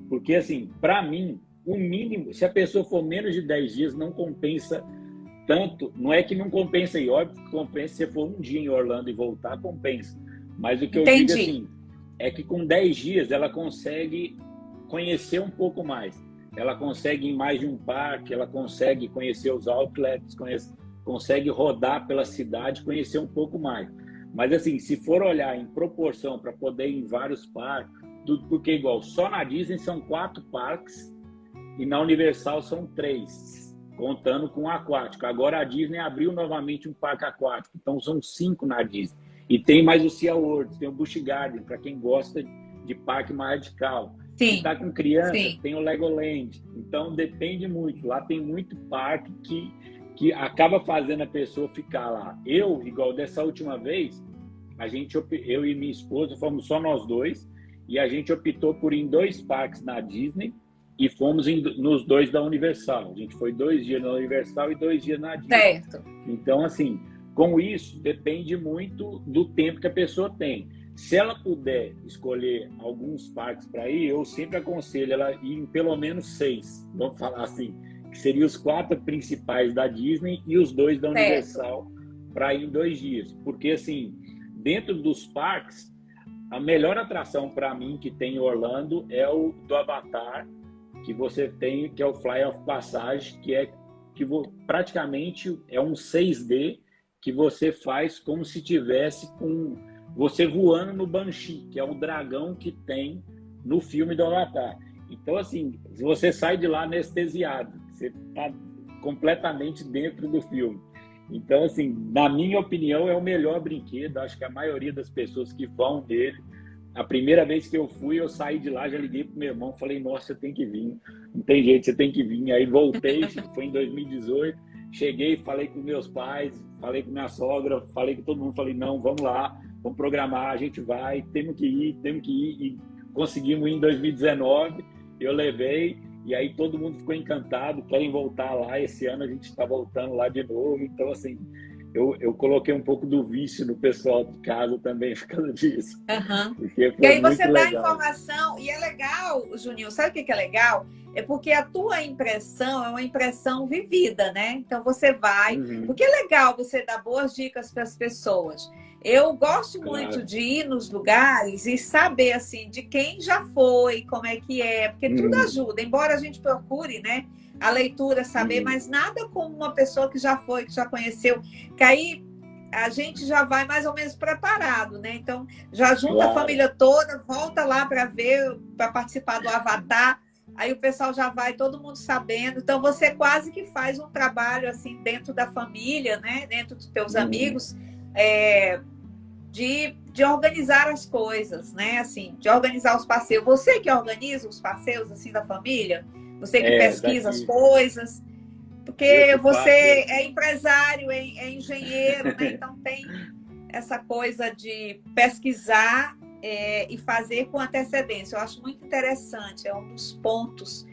[SPEAKER 2] Porque, assim, para mim, o mínimo, se a pessoa for menos de 10 dias, não compensa tanto. Não é que não compensa aí, óbvio que compensa. Se você for um dia em Orlando e voltar, compensa. Mas o que eu digo assim, é que com 10 dias ela consegue conhecer um pouco mais. Ela consegue ir em mais de um parque, ela consegue conhecer os outlets, consegue rodar pela cidade, conhecer um pouco mais. Mas assim, se for olhar em proporção para poder ir em vários parques, porque igual, só na Disney são 4 parques e na Universal são 3, contando com o aquático. Agora a Disney abriu novamente um parque aquático, então são 5 na Disney. E tem mais o SeaWorld, tem o Busch Garden, para quem gosta de parque mais radical. Se está com criança, tem o Legoland. Então depende muito. Lá tem muito parque que acaba fazendo a pessoa ficar lá. Eu, igual dessa última vez, eu e minha esposa fomos só nós dois, e a gente optou por ir em 2 parques na Disney e fomos nos 2 da Universal. A gente foi 2 dias na Universal e 2 dias na Disney.
[SPEAKER 1] Certo.
[SPEAKER 2] Então, assim, com isso, depende muito do tempo que a pessoa tem. Se ela puder escolher alguns parques para ir, eu sempre aconselho ela ir em pelo menos 6, vamos falar assim, que seriam os 4 principais da Disney e os 2 da Universal, para ir em 2 dias. Porque, assim, dentro dos parques, a melhor atração para mim que tem em Orlando é o do Avatar, que você tem, que é o Flight of Passage, que praticamente é um 6D que você faz como se tivesse com você voando no Banshee, que é o dragão que tem no filme do Avatar. Então, assim, você sai de lá anestesiado, você está completamente dentro do filme. Então, assim, na minha opinião, é o melhor brinquedo. Acho que a maioria das pessoas que vão nele, a primeira vez que eu fui, eu saí de lá, já liguei pro meu irmão, falei, nossa, você tem que vir, não tem jeito, você tem que vir. Aí voltei, foi em 2018, cheguei, falei com meus pais, falei com minha sogra, falei com todo mundo, falei, não, vamos lá, vamos programar, a gente vai, temos que ir, e conseguimos ir em 2019, eu levei, e aí todo mundo ficou encantado, querem voltar lá, esse ano a gente está voltando lá de novo, então assim, eu coloquei um pouco do vício no pessoal de casa também por causa disso.
[SPEAKER 1] Uhum.
[SPEAKER 2] Porque
[SPEAKER 1] E aí
[SPEAKER 2] foi
[SPEAKER 1] você
[SPEAKER 2] muito
[SPEAKER 1] dá
[SPEAKER 2] legal.
[SPEAKER 1] informação, e é legal, Juninho, sabe o que é legal? É porque a tua impressão é uma impressão vivida, né? Então você vai,
[SPEAKER 2] Uhum,
[SPEAKER 1] porque é legal você dar boas dicas para as pessoas. Eu gosto muito
[SPEAKER 2] claro.
[SPEAKER 1] de ir nos lugares e saber, assim, de quem já foi, como é que é, porque tudo
[SPEAKER 2] Uhum,
[SPEAKER 1] ajuda, embora a gente procure, né? A leitura, saber,
[SPEAKER 2] uhum,
[SPEAKER 1] mas nada como uma pessoa que já foi, que já conheceu, que aí a gente já vai mais ou menos preparado, né? Então, já junta a
[SPEAKER 2] claro.
[SPEAKER 1] família toda, volta lá para ver, para participar do Avatar. Aí o pessoal já vai, todo mundo sabendo. Então, você quase que faz um trabalho assim dentro da família, né? Dentro dos teus
[SPEAKER 2] Uhum.
[SPEAKER 1] amigos, de organizar as coisas, né? Assim, de organizar os passeios. Você que organiza os passeios assim da família, você que pesquisa as
[SPEAKER 2] Daqui.
[SPEAKER 1] coisas.
[SPEAKER 2] Eu
[SPEAKER 1] Porque
[SPEAKER 2] que
[SPEAKER 1] você
[SPEAKER 2] faço.
[SPEAKER 1] é empresário, é engenheiro, né? Então tem essa coisa de pesquisar e fazer com antecedência. Eu acho muito interessante, é um dos pontos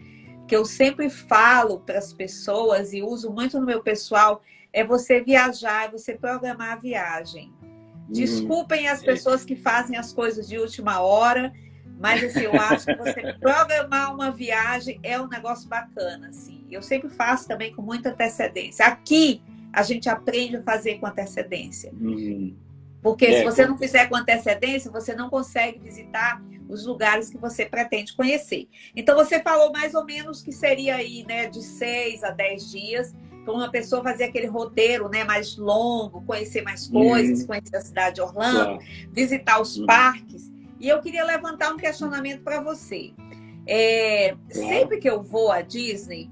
[SPEAKER 1] que eu sempre falo para as pessoas e uso muito no meu pessoal, é você viajar, é você programar a viagem.
[SPEAKER 2] Uhum.
[SPEAKER 1] Desculpem as
[SPEAKER 2] É,
[SPEAKER 1] pessoas que fazem as coisas de última hora, mas assim, eu acho que você programar uma viagem é um negócio bacana, assim. Eu sempre faço também com muita antecedência. Aqui a gente aprende a fazer com antecedência.
[SPEAKER 2] uhum.
[SPEAKER 1] Porque se
[SPEAKER 2] É,
[SPEAKER 1] você não fizer com antecedência, você não consegue visitar os lugares que você pretende conhecer. Então, você falou mais ou menos que seria aí, né, de 6 a 10 dias, para uma pessoa fazer aquele roteiro, né, mais longo, conhecer mais coisas,
[SPEAKER 2] uhum.
[SPEAKER 1] conhecer a cidade de Orlando,
[SPEAKER 2] Claro.
[SPEAKER 1] visitar os
[SPEAKER 2] Uhum.
[SPEAKER 1] parques. E eu queria levantar um questionamento para você.
[SPEAKER 2] Claro.
[SPEAKER 1] Sempre que eu vou à Disney,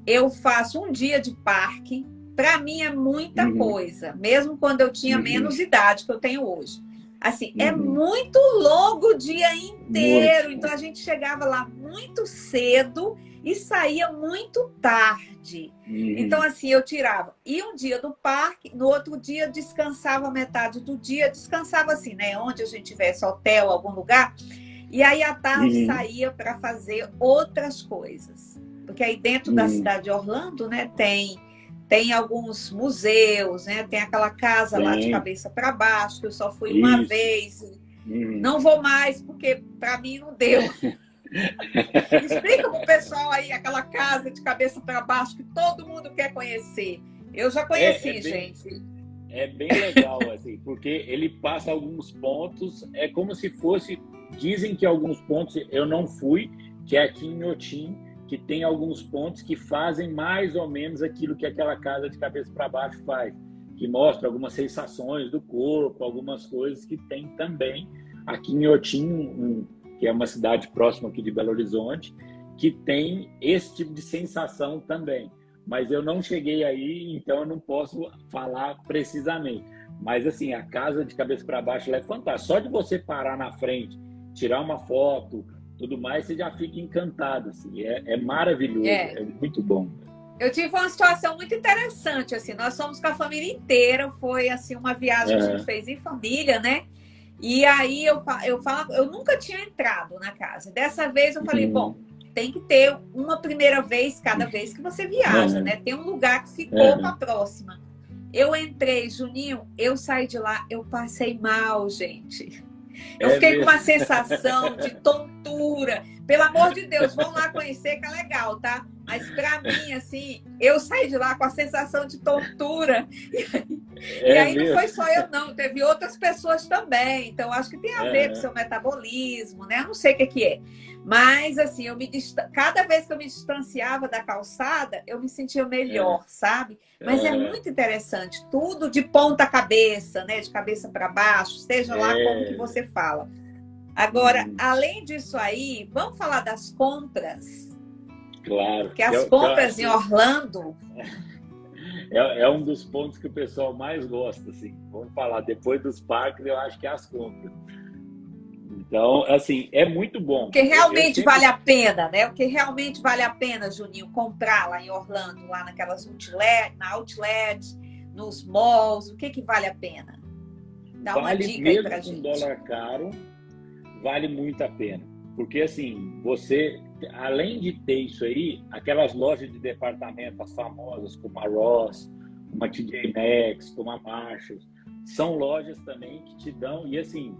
[SPEAKER 1] eu faço um dia de parque. Para mim é muita
[SPEAKER 2] Uhum.
[SPEAKER 1] coisa, mesmo quando eu tinha
[SPEAKER 2] Uhum.
[SPEAKER 1] menos idade que eu tenho hoje. Assim, é
[SPEAKER 2] Uhum.
[SPEAKER 1] muito longo o dia
[SPEAKER 2] Muito.
[SPEAKER 1] inteiro. Então a gente chegava lá muito cedo e saía muito tarde. Então
[SPEAKER 2] Uhum.
[SPEAKER 1] assim, eu tirava e um dia do parque, no outro dia descansava metade do dia, descansava assim, né, onde a gente tivesse hotel, algum lugar. E aí à tarde
[SPEAKER 2] Uhum.
[SPEAKER 1] saía para fazer outras coisas. Porque aí dentro da
[SPEAKER 2] Uhum.
[SPEAKER 1] cidade de Orlando, né, tem alguns museus, né? Tem aquela casa lá de
[SPEAKER 2] Tem.
[SPEAKER 1] cabeça para baixo, que eu só fui uma
[SPEAKER 2] Isso.
[SPEAKER 1] vez.
[SPEAKER 2] Uhum.
[SPEAKER 1] Não vou mais, porque para mim não deu. Explica para o pessoal aí aquela casa de cabeça para baixo que todo mundo quer conhecer. Eu já
[SPEAKER 2] É, é
[SPEAKER 1] conheci,
[SPEAKER 2] bem,
[SPEAKER 1] gente.
[SPEAKER 2] é bem legal, assim, porque ele passa alguns pontos, é como se fosse, dizem que alguns pontos, eu não fui, que é aqui em Otim, que tem alguns pontos que fazem mais ou menos aquilo que aquela casa de cabeça para baixo faz, que mostra algumas sensações do corpo, algumas coisas que tem também aqui em Otim, que é uma cidade próxima aqui de Belo Horizonte, que tem esse tipo de sensação também. Mas eu não cheguei aí, então eu não posso falar precisamente. Mas assim, a casa de cabeça para baixo ela é fantástica. Só de você parar na frente, tirar uma foto, tudo mais, você já fica encantado. Assim. É maravilhoso,
[SPEAKER 1] É.
[SPEAKER 2] é muito bom.
[SPEAKER 1] Eu tive uma situação muito interessante, assim, nós fomos com a família inteira, foi assim uma viagem que a gente
[SPEAKER 2] Uhum.
[SPEAKER 1] fez em família, né? E aí eu nunca tinha entrado na casa. Dessa vez eu falei, bom,
[SPEAKER 2] Uhum.
[SPEAKER 1] tem que ter uma primeira vez cada vez que você viaja,
[SPEAKER 2] Uhum.
[SPEAKER 1] né? Tem um lugar que ficou para a
[SPEAKER 2] Uhum.
[SPEAKER 1] próxima. Eu entrei, Juninho, eu saí de lá, eu passei mal, gente. Eu
[SPEAKER 2] É
[SPEAKER 1] fiquei com
[SPEAKER 2] mesmo.
[SPEAKER 1] uma sensação de tontura. Pelo amor de Deus, vão lá conhecer que é legal, tá? Mas para mim, assim, eu saí de lá com a sensação de tontura. E
[SPEAKER 2] É
[SPEAKER 1] aí não foi
[SPEAKER 2] mesmo.
[SPEAKER 1] só eu, não, teve outras pessoas também. Então, acho que tem a ver com o
[SPEAKER 2] Uhum.
[SPEAKER 1] seu metabolismo, né? Eu não sei o que é. Mas, assim, cada vez que eu me distanciava da calçada, eu me sentia
[SPEAKER 2] Uhum.
[SPEAKER 1] melhor, sabe? Mas é
[SPEAKER 2] Uhum.
[SPEAKER 1] muito interessante, tudo de ponta cabeça, né? De cabeça para baixo, seja lá como que
[SPEAKER 2] É,
[SPEAKER 1] você fala. Agora, além disso aí, vamos falar das compras?
[SPEAKER 2] Claro.
[SPEAKER 1] Porque as compras em Orlando...
[SPEAKER 2] É um dos pontos que o pessoal mais gosta, assim. Vamos falar, depois dos parques, eu acho que é as compras. Então, assim, é muito bom.
[SPEAKER 1] Porque realmente vale a pena, né? O que realmente vale a pena, Juninho, comprar lá em Orlando, lá naquelas outlet, nos malls, o que vale a pena? Dá uma dica aí pra gente.
[SPEAKER 2] Mesmo com dólar caro, vale muito a pena. Porque, assim, você, além de ter isso aí, aquelas lojas de departamento, as famosas, como a Ross, como a TJ Maxx, como a Marshalls, são lojas também que te dão, e assim,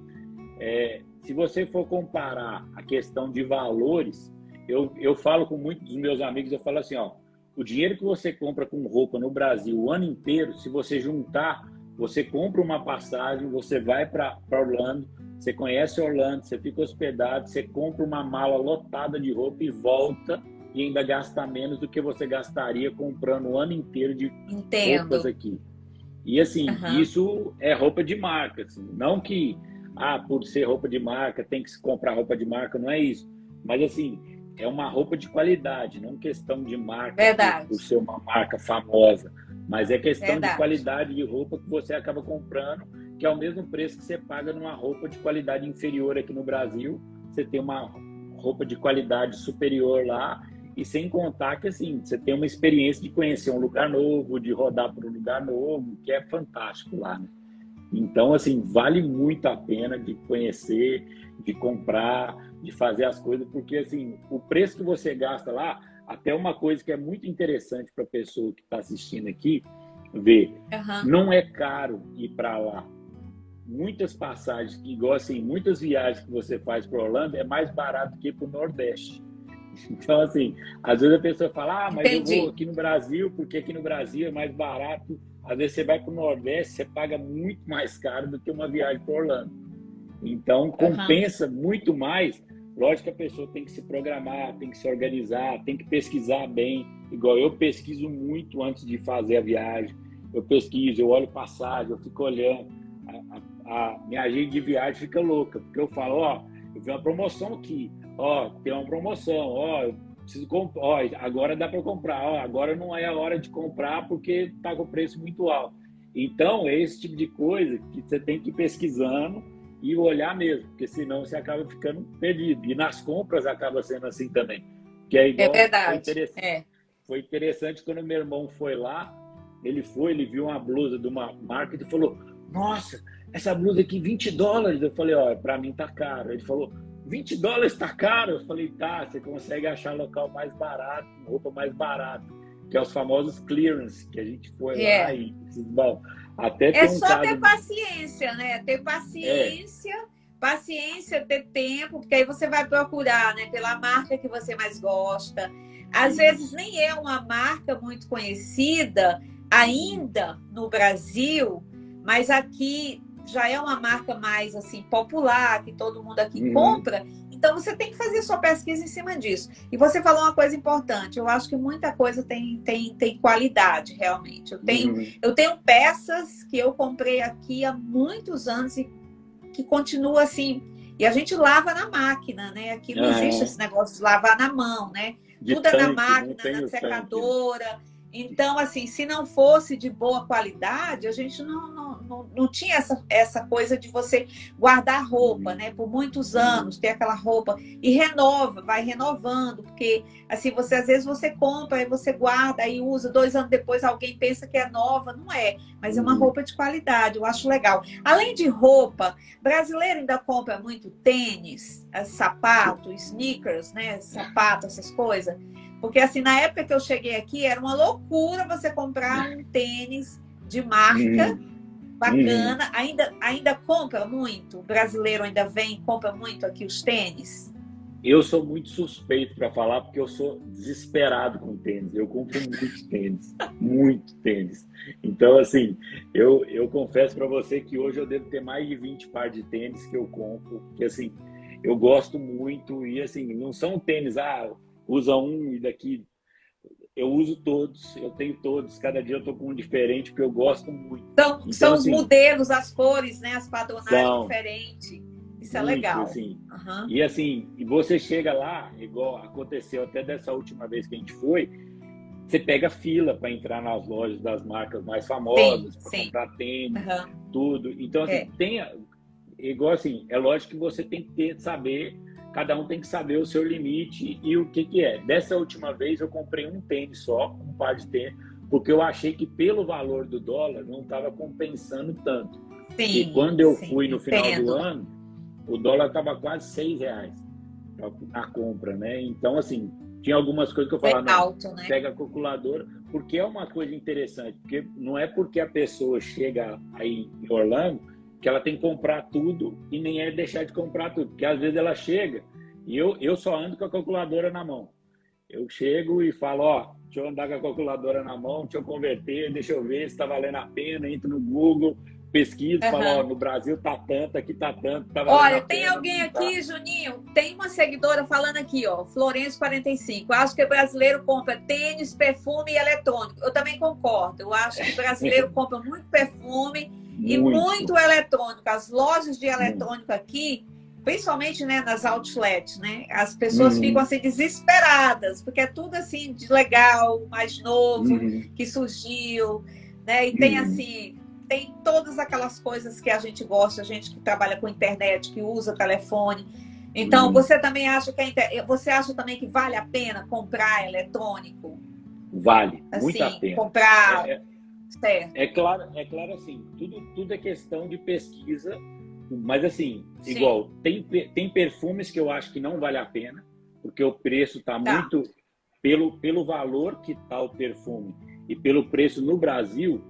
[SPEAKER 2] se você for comparar a questão de valores, eu falo com muitos dos meus amigos, eu falo assim, ó, o dinheiro que você compra com roupa no Brasil o ano inteiro, se você juntar, você compra uma passagem, você vai para Orlando, você conhece Orlando, você fica hospedado, você compra uma mala lotada de roupa e volta e ainda gasta menos do que você gastaria comprando o ano inteiro de roupas aqui. E assim, isso é roupa de marca, assim. Não que, por ser roupa de marca, tem que se comprar roupa de marca, não é isso. Mas assim, é uma roupa de qualidade, não questão de marca por ser uma marca famosa. Mas é questão de qualidade de roupa que você acaba comprando, que é o mesmo preço que você paga numa roupa de qualidade inferior aqui no Brasil. Você tem uma roupa de qualidade superior lá, e sem contar que assim, você tem uma experiência de conhecer um lugar novo, de rodar por um lugar novo, que é fantástico lá, né? Então, assim, vale muito a pena de conhecer, de comprar, de fazer as coisas, porque assim, o preço que você gasta lá, até uma coisa que é muito interessante para a pessoa que está assistindo aqui ver, não é caro ir para lá. Muitas passagens, igual assim, muitas viagens que você faz para Orlando é mais barato que para o Nordeste. Então, assim, às vezes a pessoa fala, mas eu vou aqui no Brasil, porque aqui no Brasil é mais barato. Às vezes você vai para o Nordeste, você paga muito mais caro do que uma viagem para Orlando. Então, compensa muito mais. Lógico que a pessoa tem que se programar, tem que se organizar, tem que pesquisar bem. Igual eu pesquiso muito antes de fazer a viagem. Eu pesquiso, eu olho passagem, eu fico olhando. A minha agenda de viagem fica louca, porque eu falo, eu vi uma promoção aqui, tem uma promoção, eu preciso comprar, agora dá para comprar, agora não é a hora de comprar porque está com o preço muito alto. Então, é esse tipo de coisa que você tem que ir pesquisando e olhar mesmo, porque senão você acaba ficando perdido. E nas compras acaba sendo assim também. Que é igual,
[SPEAKER 1] verdade.
[SPEAKER 2] Foi interessante quando meu irmão foi lá, ele viu uma blusa de uma marca e falou, nossa, essa blusa aqui, $20. Eu falei, para mim tá caro. Ele falou, $20 tá caro? Eu falei, tá, você consegue achar local mais barato, roupa mais barata, que é os famosos clearance, que a gente foi lá e... Bom, até tem
[SPEAKER 1] só ter paciência, né? Ter paciência, ter tempo, porque aí você vai procurar, né, pela marca que você mais gosta. Às vezes nem é uma marca muito conhecida ainda no Brasil, mas aqui já é uma marca mais assim popular, que todo mundo aqui compra. Então você tem que fazer sua pesquisa em cima disso. E você falou uma coisa importante, eu acho que muita coisa tem qualidade, realmente. Eu tenho peças que eu comprei aqui há muitos anos e que continua assim. E a gente lava na máquina, né? Aqui não existe esse negócio de lavar na mão, né? Tudo é na máquina, na secadora. Então, assim, se não fosse de boa qualidade, a gente não tinha essa coisa de você guardar roupa, né? Por muitos anos, ter aquela roupa e vai renovando, porque assim, às vezes você compra e você guarda e usa, 2 anos depois alguém pensa que é nova, não é, mas é uma roupa de qualidade, eu acho legal. Além de roupa, brasileiro ainda compra muito tênis, sapato, sneakers, né? Sapato, essas coisas. Porque, assim, na época que eu cheguei aqui, era uma loucura você comprar um tênis de marca bacana. Ainda compra muito? O brasileiro ainda vem e compra muito aqui os tênis?
[SPEAKER 2] Eu sou muito suspeito para falar, porque eu sou desesperado com tênis. Eu compro muito tênis, muito tênis. Então, assim, eu confesso para você que hoje eu devo ter mais de 20 pares de tênis que eu compro, porque, assim, eu gosto muito e, assim, não são tênis, usa um e daqui... Eu uso todos, eu tenho todos. Cada dia eu tô com um diferente, porque eu gosto muito.
[SPEAKER 1] Então, são os modelos, as cores, né? As padronagens diferentes. Isso é
[SPEAKER 2] muito,
[SPEAKER 1] legal.
[SPEAKER 2] assim.
[SPEAKER 1] Aham.
[SPEAKER 2] E assim, e você chega lá, igual aconteceu até dessa última vez que a gente foi, você pega fila para entrar nas lojas das marcas mais
[SPEAKER 1] Sim,
[SPEAKER 2] famosas, para
[SPEAKER 1] sim.
[SPEAKER 2] comprar tênis,
[SPEAKER 1] Aham.
[SPEAKER 2] tudo. Então, assim,
[SPEAKER 1] É.
[SPEAKER 2] igual assim, é lógico que você tem que saber, cada um tem que saber o seu limite e o que que é. Dessa última vez eu comprei um tênis só, um par de tênis, porque eu achei que pelo valor do dólar não estava compensando tanto. Porque
[SPEAKER 1] Sim,
[SPEAKER 2] quando eu
[SPEAKER 1] sim,
[SPEAKER 2] fui no final do
[SPEAKER 1] entendo.
[SPEAKER 2] ano, o dólar estava quase R$ 6 a compra, né? Então, assim, tinha algumas coisas que eu
[SPEAKER 1] Bem
[SPEAKER 2] falava, não,
[SPEAKER 1] alto, né?
[SPEAKER 2] pega a calculadora, porque é uma coisa interessante, porque não é porque a pessoa chega aí em Orlando que ela tem que comprar tudo e nem é deixar de comprar tudo, porque às vezes ela chega e eu só ando com a calculadora na mão. Eu chego e falo, ó, deixa eu andar com a calculadora na mão, deixa eu converter, deixa eu ver se está valendo a pena, entro no Google, pesquiso, falo, ó,
[SPEAKER 1] Aham.
[SPEAKER 2] no Brasil tá tanto, aqui tá tanto, tá valendo a
[SPEAKER 1] Olha, tem
[SPEAKER 2] pena,
[SPEAKER 1] alguém
[SPEAKER 2] não tá?
[SPEAKER 1] aqui, Juninho, tem uma seguidora falando aqui, ó, Florencio 45. Acho que o brasileiro compra tênis, perfume e eletrônico. Eu também concordo. Eu acho que o brasileiro compra muito perfume e
[SPEAKER 2] Muito,
[SPEAKER 1] muito eletrônico. As lojas de
[SPEAKER 2] muito.
[SPEAKER 1] eletrônico aqui, principalmente, né, nas outlets, né, as pessoas ficam
[SPEAKER 2] Uhum,
[SPEAKER 1] assim desesperadas, porque é tudo assim de legal, mais novo,
[SPEAKER 2] uhum,
[SPEAKER 1] que surgiu, né? E tem
[SPEAKER 2] uhum,
[SPEAKER 1] assim, tem todas aquelas coisas que a gente gosta, a gente que trabalha com internet, que usa telefone. Então,
[SPEAKER 2] uhum.
[SPEAKER 1] você também acha que você acha também que vale a pena comprar eletrônico?
[SPEAKER 2] Vale muito a
[SPEAKER 1] Assim,
[SPEAKER 2] pena.
[SPEAKER 1] comprar
[SPEAKER 2] É, é,
[SPEAKER 1] certo?
[SPEAKER 2] é claro assim, tudo é questão de pesquisa, mas assim,
[SPEAKER 1] Sim,
[SPEAKER 2] igual, tem perfumes que eu acho que não vale a pena, porque o preço está
[SPEAKER 1] tá.
[SPEAKER 2] muito, pelo valor que está o perfume e pelo preço no Brasil,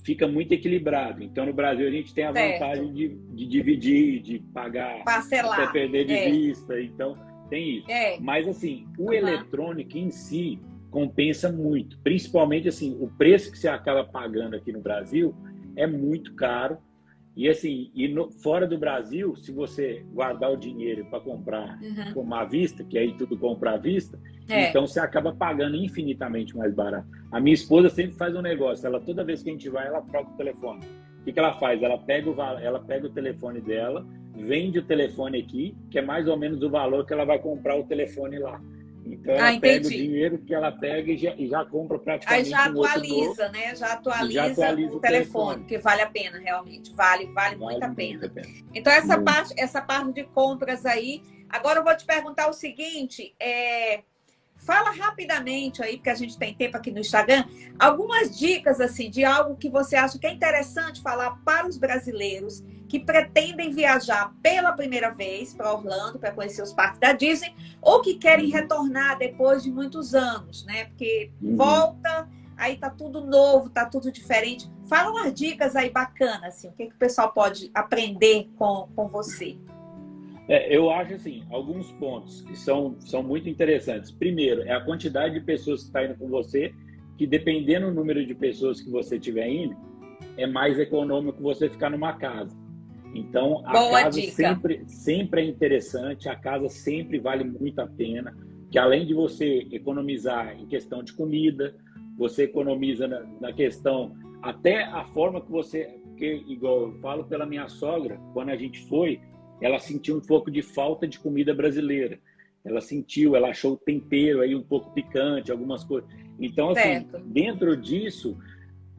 [SPEAKER 2] fica muito equilibrado. Então, no Brasil, a gente tem a
[SPEAKER 1] Certo.
[SPEAKER 2] vantagem de dividir, de pagar até
[SPEAKER 1] Parcelar.
[SPEAKER 2] perder de
[SPEAKER 1] É,
[SPEAKER 2] vista. Então, tem isso.
[SPEAKER 1] é.
[SPEAKER 2] Mas, assim, o
[SPEAKER 1] Aham.
[SPEAKER 2] eletrônico em si compensa muito. Principalmente, assim, o preço que você acaba pagando aqui no Brasil é muito caro. E, assim, fora do Brasil, se você guardar o dinheiro para comprar
[SPEAKER 1] Uhum.
[SPEAKER 2] como à vista, que aí tudo compra à vista,
[SPEAKER 1] É.
[SPEAKER 2] então você acaba pagando infinitamente mais barato. A minha esposa sempre faz um negócio, ela toda vez que a gente vai, ela troca o telefone. O que que ela faz? Ela pega o telefone dela, vende o telefone aqui, que é mais ou menos o valor que ela vai comprar o telefone lá. Então ela
[SPEAKER 1] Ah,
[SPEAKER 2] pega o
[SPEAKER 1] entendi.
[SPEAKER 2] dinheiro que ela pega e já compra
[SPEAKER 1] Aí já
[SPEAKER 2] praticamente um outro novo
[SPEAKER 1] atualiza, né? Já
[SPEAKER 2] e já
[SPEAKER 1] atualiza o
[SPEAKER 2] atualiza o
[SPEAKER 1] telefone,
[SPEAKER 2] telefone.
[SPEAKER 1] porque vale a pena, realmente. Vale muito
[SPEAKER 2] Vale
[SPEAKER 1] a
[SPEAKER 2] muito a
[SPEAKER 1] pena.
[SPEAKER 2] pena.
[SPEAKER 1] Então,
[SPEAKER 2] Muito.
[SPEAKER 1] essa parte de compras aí. Agora eu vou te perguntar o seguinte: fala rapidamente aí, porque a gente tem tempo aqui no Instagram, algumas dicas assim de algo que você acha que é interessante falar para os brasileiros que pretendem viajar pela primeira vez para Orlando para conhecer os parques da Disney ou que querem
[SPEAKER 2] Uhum.
[SPEAKER 1] retornar depois de muitos anos, né? Porque
[SPEAKER 2] Uhum.
[SPEAKER 1] volta, aí tá tudo novo, tá tudo diferente. Fala umas dicas aí bacanas, assim, o que o pessoal pode aprender com você.
[SPEAKER 2] Eu acho assim, alguns pontos que são muito interessantes. Primeiro, é a quantidade de pessoas que está indo com você, que dependendo do número de pessoas que você tiver indo, é mais econômico você ficar numa casa. Então, a
[SPEAKER 1] Boa
[SPEAKER 2] casa
[SPEAKER 1] dica.
[SPEAKER 2] sempre é interessante, a casa sempre vale muito a pena, que além de você economizar em questão de comida, você economiza na questão, até a forma que você, porque igual eu falo pela minha sogra, quando a gente foi, ela sentiu um pouco de falta de comida brasileira. Ela sentiu, ela achou o tempero aí um pouco picante, algumas coisas. Então, assim,
[SPEAKER 1] Certo.
[SPEAKER 2] dentro disso,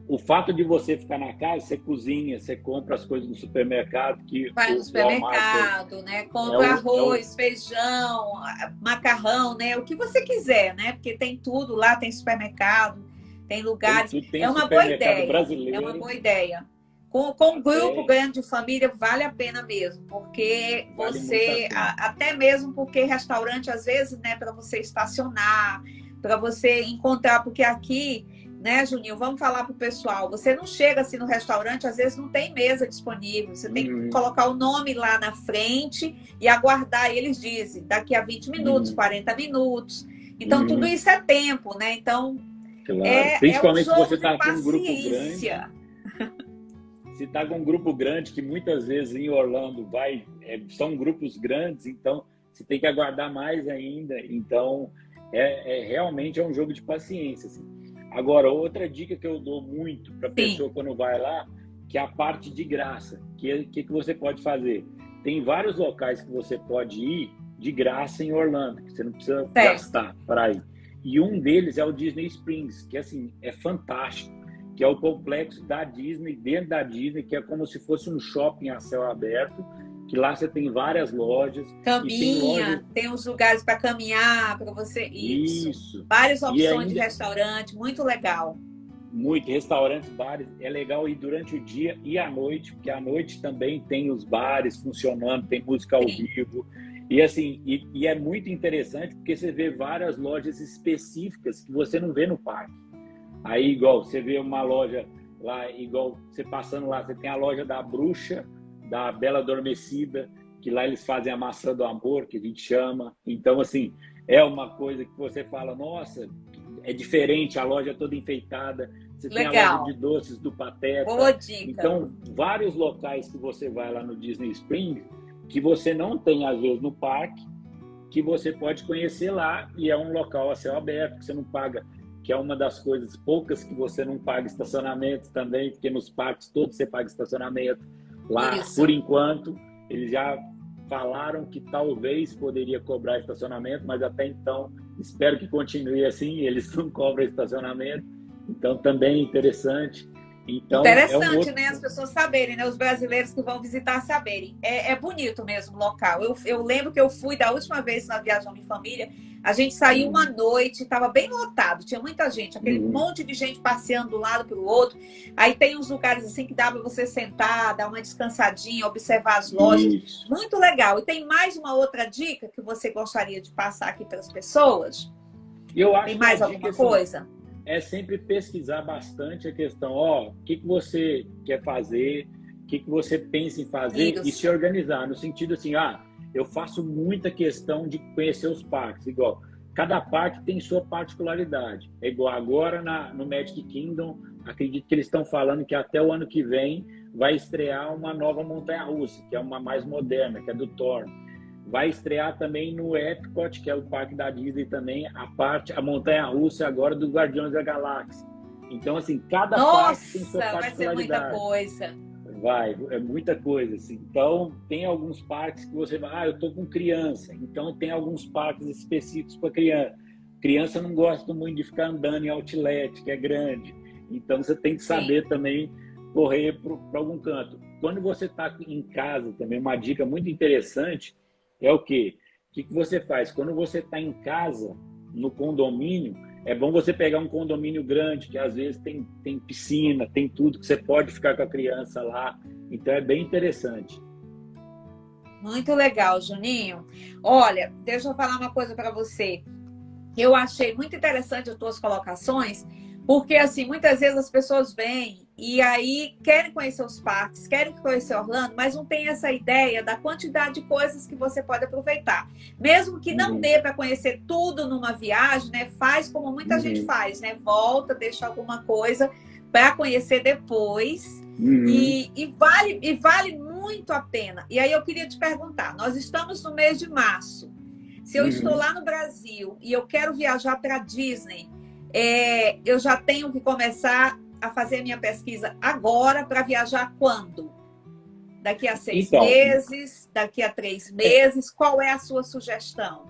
[SPEAKER 2] o fato de você ficar na casa, você cozinha, você compra as coisas no supermercado, que
[SPEAKER 1] Vai no
[SPEAKER 2] o Walmart
[SPEAKER 1] supermercado, né?
[SPEAKER 2] é
[SPEAKER 1] Compra
[SPEAKER 2] o, é o,
[SPEAKER 1] arroz, feijão, macarrão, né? O que você quiser, né? Porque tem tudo lá, tem supermercado, tem lugares.
[SPEAKER 2] tem
[SPEAKER 1] É uma boa
[SPEAKER 2] supermercado
[SPEAKER 1] ideia. É uma
[SPEAKER 2] brasileiro,
[SPEAKER 1] boa ideia. Com um grupo
[SPEAKER 2] até
[SPEAKER 1] grande de família vale a pena mesmo, porque
[SPEAKER 2] vale muito a
[SPEAKER 1] você,
[SPEAKER 2] pena.
[SPEAKER 1] até mesmo porque restaurante, às vezes, né, para você estacionar, para você encontrar, porque aqui, né, Juninho, vamos falar para o pessoal, você não chega assim no restaurante, às vezes não tem mesa disponível, você tem que
[SPEAKER 2] Uhum,
[SPEAKER 1] colocar o nome lá na frente e aguardar, e eles dizem, daqui a 20 minutos,
[SPEAKER 2] uhum,
[SPEAKER 1] 40 minutos. Então, tudo
[SPEAKER 2] uhum,
[SPEAKER 1] isso é tempo, né? Então,
[SPEAKER 2] claro.
[SPEAKER 1] é um
[SPEAKER 2] Principalmente se você
[SPEAKER 1] jogo de
[SPEAKER 2] está com um grupo grande,
[SPEAKER 1] paciência.
[SPEAKER 2] se está com um grupo grande, que muitas vezes em Orlando são grupos grandes, então você tem que aguardar mais ainda. Então, realmente é um jogo de paciência. Assim. Agora, outra dica que eu dou muito para a
[SPEAKER 1] Sim.
[SPEAKER 2] pessoa quando vai lá, que é a parte de graça. Que você pode fazer? tem vários locais que você pode ir de graça em Orlando, que você não precisa gastar para ir. E um deles é o Disney Springs, que assim, é fantástico, que é o complexo da Disney, dentro da Disney, que é como se fosse um shopping a céu aberto, que lá você tem várias lojas.
[SPEAKER 1] Caminha, tem uns lugares para caminhar, para você... Isso. Várias opções de restaurante, muito legal.
[SPEAKER 2] Muito, restaurantes, bares, é legal ir durante o dia e à noite, porque à noite também tem os bares funcionando, tem música ao vivo, e assim, e é muito interessante porque você vê várias lojas específicas que você não vê no parque. Aí, igual, você vê uma loja lá, igual você passando lá, você tem a loja da Bruxa, da Bela Adormecida, que lá eles fazem a maçã do amor, que a gente chama. Então, assim, é uma coisa que você fala, nossa, é diferente, a loja é toda enfeitada. Você tem a loja de doces do Pateta.
[SPEAKER 1] Boa dica.
[SPEAKER 2] Então, vários locais que você vai lá no Disney Springs, que você não tem, às vezes, no parque, que você pode conhecer lá, e é um local a céu aberto, que você não paga, que é uma das coisas poucas que você não paga estacionamento também, porque nos parques todos você paga estacionamento. Lá, por enquanto, eles já falaram que talvez poderia cobrar estacionamento, mas até então, espero que continue assim, eles não cobram estacionamento. Então, também é interessante. Então,
[SPEAKER 1] interessante, né? As pessoas saberem, né? Os brasileiros que vão visitar saberem. É bonito mesmo o local. Eu lembro que eu fui da última vez na viagem de família, a gente saiu uma noite, estava bem lotado, tinha muita gente, aquele monte de gente passeando de um lado para o outro. Aí tem uns lugares assim que dá para você sentar, dar uma descansadinha, observar as lojas. Isso. Muito legal. E tem mais uma outra dica que você gostaria de passar aqui para as pessoas?
[SPEAKER 2] Eu acho
[SPEAKER 1] tem mais alguma coisa?
[SPEAKER 2] É sempre pesquisar bastante a questão, o que você quer fazer, o que você pensa em fazer e se organizar, no sentido assim, eu faço muita questão de conhecer os parques, igual, cada parque tem sua particularidade, é igual agora no Magic Kingdom, acredito que eles estão falando que até o ano que vem vai estrear uma nova montanha-russa, que é uma mais moderna, que é do Thor. Vai estrear também no Epcot, que é o parque da Disney também, a montanha-russa agora do Guardiões da Galáxia. Então, assim, cada parque tem sua particularidade.
[SPEAKER 1] Vai ser muita coisa.
[SPEAKER 2] É muita coisa, assim. Então, tem alguns parques que você vai, eu tô com criança, então tem alguns parques específicos para criança. Criança não gosta muito de ficar andando em outlet, que é grande. Então, você tem que saber também correr para algum canto. Quando você está em casa, também uma dica muito interessante é o quê? O que você faz? Quando você está em casa, no condomínio, é bom você pegar um condomínio grande, que às vezes tem piscina, tem tudo, que você pode ficar com a criança lá. Então, é bem interessante.
[SPEAKER 1] Muito legal, Juninho. Olha, deixa eu falar uma coisa para você. Eu achei muito interessante as tuas colocações, porque, assim, muitas vezes as pessoas vêm e aí querem conhecer os parques, querem conhecer Orlando, mas não tem essa ideia da quantidade de coisas que você pode aproveitar. Mesmo que não dê para conhecer tudo numa viagem, né? Faz como muita gente faz, né? Volta, deixa alguma coisa para conhecer depois. E vale muito a pena. E aí eu queria te perguntar, nós estamos no mês de março. Se eu estou lá no Brasil e eu quero viajar para a Disney, eu já tenho que começar a fazer a minha pesquisa agora para viajar quando? Daqui a 6 meses? Daqui a 3 meses? Qual é a sua sugestão?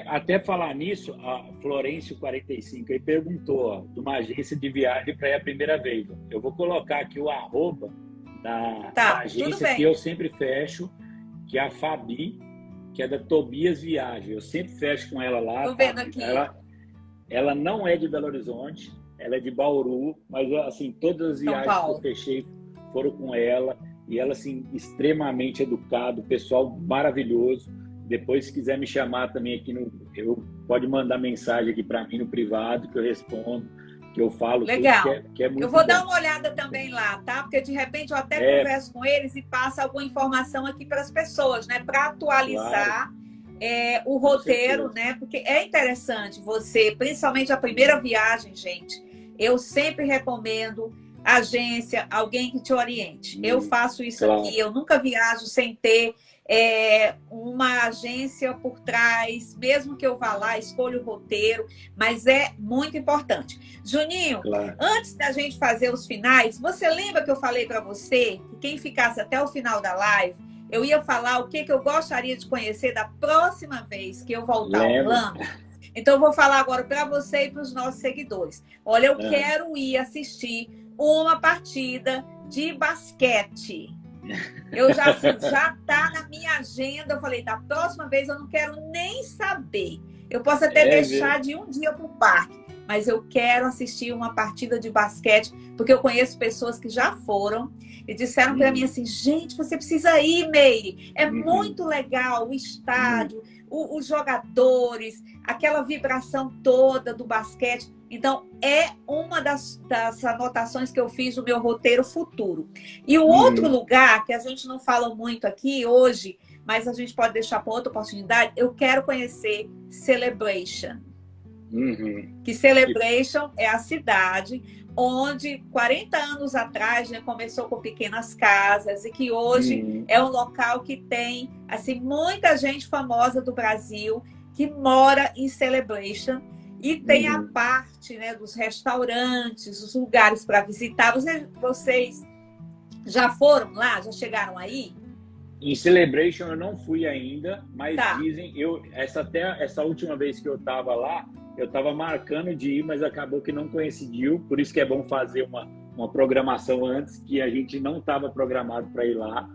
[SPEAKER 2] Até falar nisso, a Florencio 45 aí perguntou de uma agência de viagem para ir a primeira vez. Eu vou colocar aqui o @ da agência que eu sempre fecho, que é a Fabi, que é da Tobias Viagem. Eu sempre fecho com ela lá.
[SPEAKER 1] Estou vendo aqui.
[SPEAKER 2] Ela não é de Belo Horizonte, ela é de Bauru, mas assim, todas as viagens que eu fechei foram com ela, e ela assim, extremamente educada, pessoal maravilhoso. Depois, se quiser me chamar também aqui, pode mandar mensagem aqui para mim no privado, que eu respondo, que eu falo.
[SPEAKER 1] Legal.
[SPEAKER 2] Que é muito
[SPEAKER 1] eu vou
[SPEAKER 2] bom.
[SPEAKER 1] Dar uma olhada também lá, tá? Porque de repente eu até converso com eles e passo alguma informação aqui para as pessoas, né? Para atualizar o roteiro, né? Porque é interessante você, principalmente a primeira viagem, gente, eu sempre recomendo agência, alguém que te oriente. Eu faço isso aqui, eu nunca viajo sem ter uma agência por trás, mesmo que eu vá lá, escolha o roteiro, mas é muito importante. Juninho, antes da gente fazer os finais, você lembra que eu falei para você que quem ficasse até o final da live eu ia falar o que eu gostaria de conhecer da próxima vez que eu voltar a Orlando. Então, eu vou falar agora para você e para os nossos seguidores. Olha, eu quero ir assistir uma partida de basquete. Eu já está na minha agenda. Eu falei, da próxima vez eu não quero nem saber. Eu posso até deixar de um dia para o parque, mas eu quero assistir uma partida de basquete, porque eu conheço pessoas que já foram e disseram para mim assim, gente, você precisa ir, Meire. É muito legal o estádio, os jogadores, aquela vibração toda do basquete. Então, é uma das anotações que eu fiz no meu roteiro futuro. E o outro lugar, que a gente não fala muito aqui hoje, mas a gente pode deixar para outra oportunidade, eu quero conhecer Celebration. Que Celebration é a cidade onde 40 anos atrás, né, começou com pequenas casas e que hoje é um local que tem assim, muita gente famosa do Brasil que mora em Celebration e tem a parte, né, dos restaurantes, os lugares para visitar. Vocês já foram lá? Já chegaram aí?
[SPEAKER 2] Em Celebration eu não fui ainda, mas dizem, essa última vez que eu estava lá, eu estava marcando de ir, mas acabou que não coincidiu, por isso que é bom fazer uma programação antes, que a gente não estava programado para ir lá.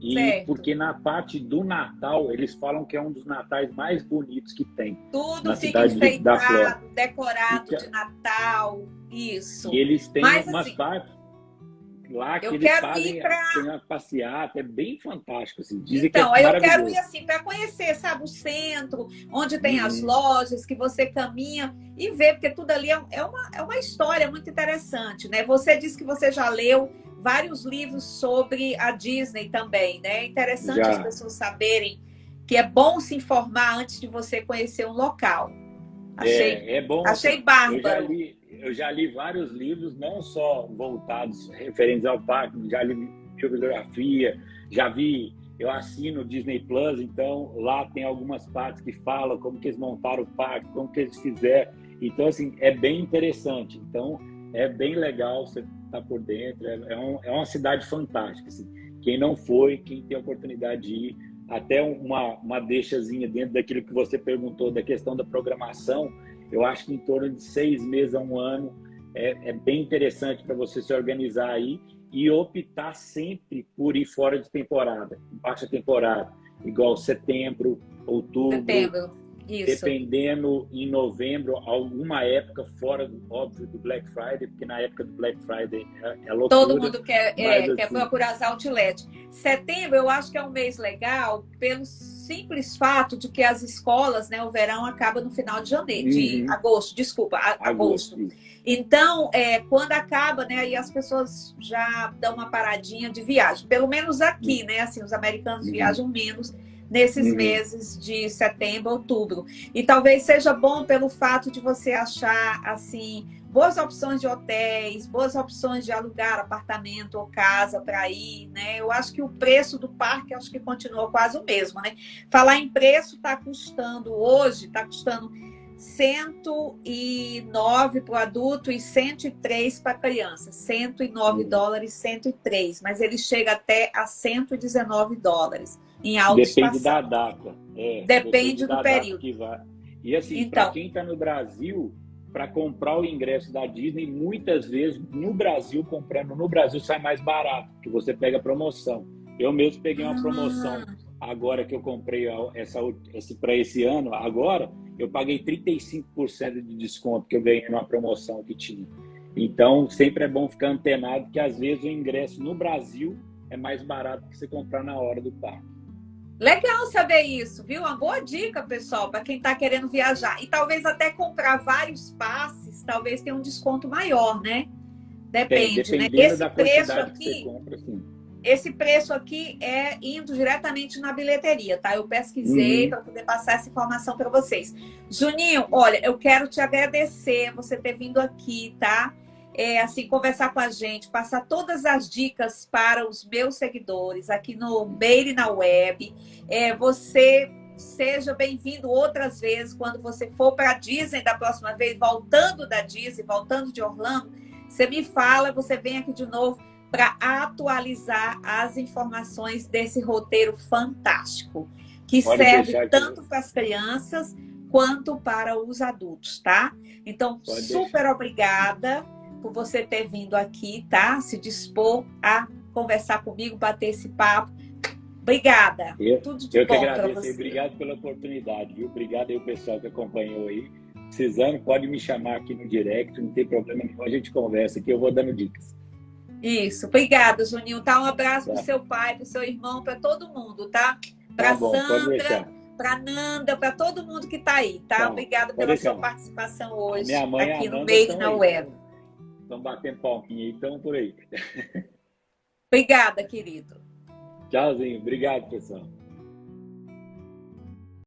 [SPEAKER 2] E porque na parte do Natal, eles falam que é um dos natais mais bonitos que tem.
[SPEAKER 1] Tudo fica enfeitado, decorado de Natal, isso.
[SPEAKER 2] E eles têm umas partes lá que eles fazem tem uma passeata, é bem fantástico, assim. Dizem
[SPEAKER 1] então,
[SPEAKER 2] que é
[SPEAKER 1] eu quero ir assim para conhecer, sabe, o centro, onde tem as lojas, que você caminha e vê, porque tudo ali é uma história muito interessante, né? Você disse que você já leu vários livros sobre a Disney também, né? É interessante as pessoas saberem que é bom se informar antes de você conhecer um local.
[SPEAKER 2] É bom.
[SPEAKER 1] Achei bárbaro.
[SPEAKER 2] Eu já li vários livros, não só voltados, referentes ao parque, já li bibliografia, eu assino o Disney Plus, então lá tem algumas partes que falam como que eles montaram o parque, como que eles fizeram. Então, assim, é bem interessante. Então, é bem legal você estar por dentro. É uma cidade fantástica, assim. Quem não foi, quem tem a oportunidade de ir, até uma deixazinha dentro daquilo que você perguntou, da questão da programação, eu acho que em torno de 6 meses a 1 ano é bem interessante para você se organizar aí e optar sempre por ir fora de temporada, baixa temporada, igual setembro, outubro,
[SPEAKER 1] isso.
[SPEAKER 2] Dependendo em novembro, alguma época fora, óbvio, do Black Friday, porque na época do Black Friday é loucura.
[SPEAKER 1] Todo mundo quer procurar as outlets. Setembro eu acho que é um mês legal pelo simples fato de que as escolas, né, o verão acaba no final de janeiro, de agosto, desculpa, agosto. Então, quando acaba, né, aí as pessoas já dão uma paradinha de viagem. Pelo menos aqui, né, assim, os americanos viajam menos nesses meses de setembro, outubro. E talvez seja bom pelo fato de você achar, assim, boas opções de hotéis, boas opções de alugar apartamento ou casa para ir, né? Eu acho que o preço do parque, acho que continua quase o mesmo, né? Falar em preço, está custando 109 para o adulto e 103 para a criança. 109 dólares, 103. Mas ele chega até a 119 dólares em autoestação.
[SPEAKER 2] Depende da data.
[SPEAKER 1] Depende do período.
[SPEAKER 2] Que vai. E assim, então, para quem está no Brasil, para comprar o ingresso da Disney, muitas vezes no Brasil, comprando no Brasil, sai mais barato, porque você pega promoção. Eu mesmo peguei uma promoção agora que eu comprei para esse ano, agora eu paguei 35% de desconto que eu ganhei numa promoção que tinha. Então, sempre é bom ficar antenado, que às vezes o ingresso no Brasil é mais barato que você comprar na hora do parque.
[SPEAKER 1] Legal saber isso, viu? Uma boa dica, pessoal, para quem está querendo viajar. E talvez até comprar vários passes, talvez tenha um desconto maior, né? Depende, né? Esse preço aqui, compra, esse preço aqui é indo diretamente na bilheteria, tá? Eu pesquisei para poder passar essa informação para vocês. Juninho, olha, eu quero te agradecer você ter vindo aqui, tá? Assim, conversar com a gente, passar todas as dicas para os meus seguidores aqui no Meire na Web. Você seja bem-vindo outras vezes quando você for para a Disney da próxima vez, voltando da Disney, voltando de Orlando, você me fala, você vem aqui de novo para atualizar as informações desse roteiro fantástico, que
[SPEAKER 2] Pode
[SPEAKER 1] serve
[SPEAKER 2] deixar
[SPEAKER 1] tanto para as crianças quanto para os adultos, tá? Então,
[SPEAKER 2] Pode
[SPEAKER 1] super
[SPEAKER 2] deixar.
[SPEAKER 1] obrigada por você ter vindo aqui, tá? Se dispor a conversar comigo, bater esse papo. Obrigada. Tudo de
[SPEAKER 2] Eu que
[SPEAKER 1] bom para
[SPEAKER 2] agradeço e
[SPEAKER 1] você.
[SPEAKER 2] obrigado pela oportunidade, viu? Obrigado aí o pessoal que acompanhou aí. Precisando, pode me chamar aqui no direct, não tem problema nenhum, a gente conversa aqui, eu vou dando dicas.
[SPEAKER 1] Isso. Obrigada, Juninho. Tá? Um abraço para o
[SPEAKER 2] Tá,
[SPEAKER 1] seu pai, para o seu irmão, para todo mundo, tá?
[SPEAKER 2] tá
[SPEAKER 1] Para
[SPEAKER 2] bom, pode
[SPEAKER 1] Sandra,
[SPEAKER 2] deixar.
[SPEAKER 1] para Nanda, para todo mundo que está aí, tá?
[SPEAKER 2] Tá,
[SPEAKER 1] Obrigada
[SPEAKER 2] pode
[SPEAKER 1] pela sua
[SPEAKER 2] deixar.
[SPEAKER 1] participação
[SPEAKER 2] A
[SPEAKER 1] hoje
[SPEAKER 2] minha mãe e a
[SPEAKER 1] aqui no
[SPEAKER 2] Amanda
[SPEAKER 1] Made
[SPEAKER 2] estão
[SPEAKER 1] na
[SPEAKER 2] aí,
[SPEAKER 1] Web.
[SPEAKER 2] estão batendo palminha aí, estão por aí.
[SPEAKER 1] Obrigada, querido.
[SPEAKER 2] Tchauzinho, obrigado, pessoal.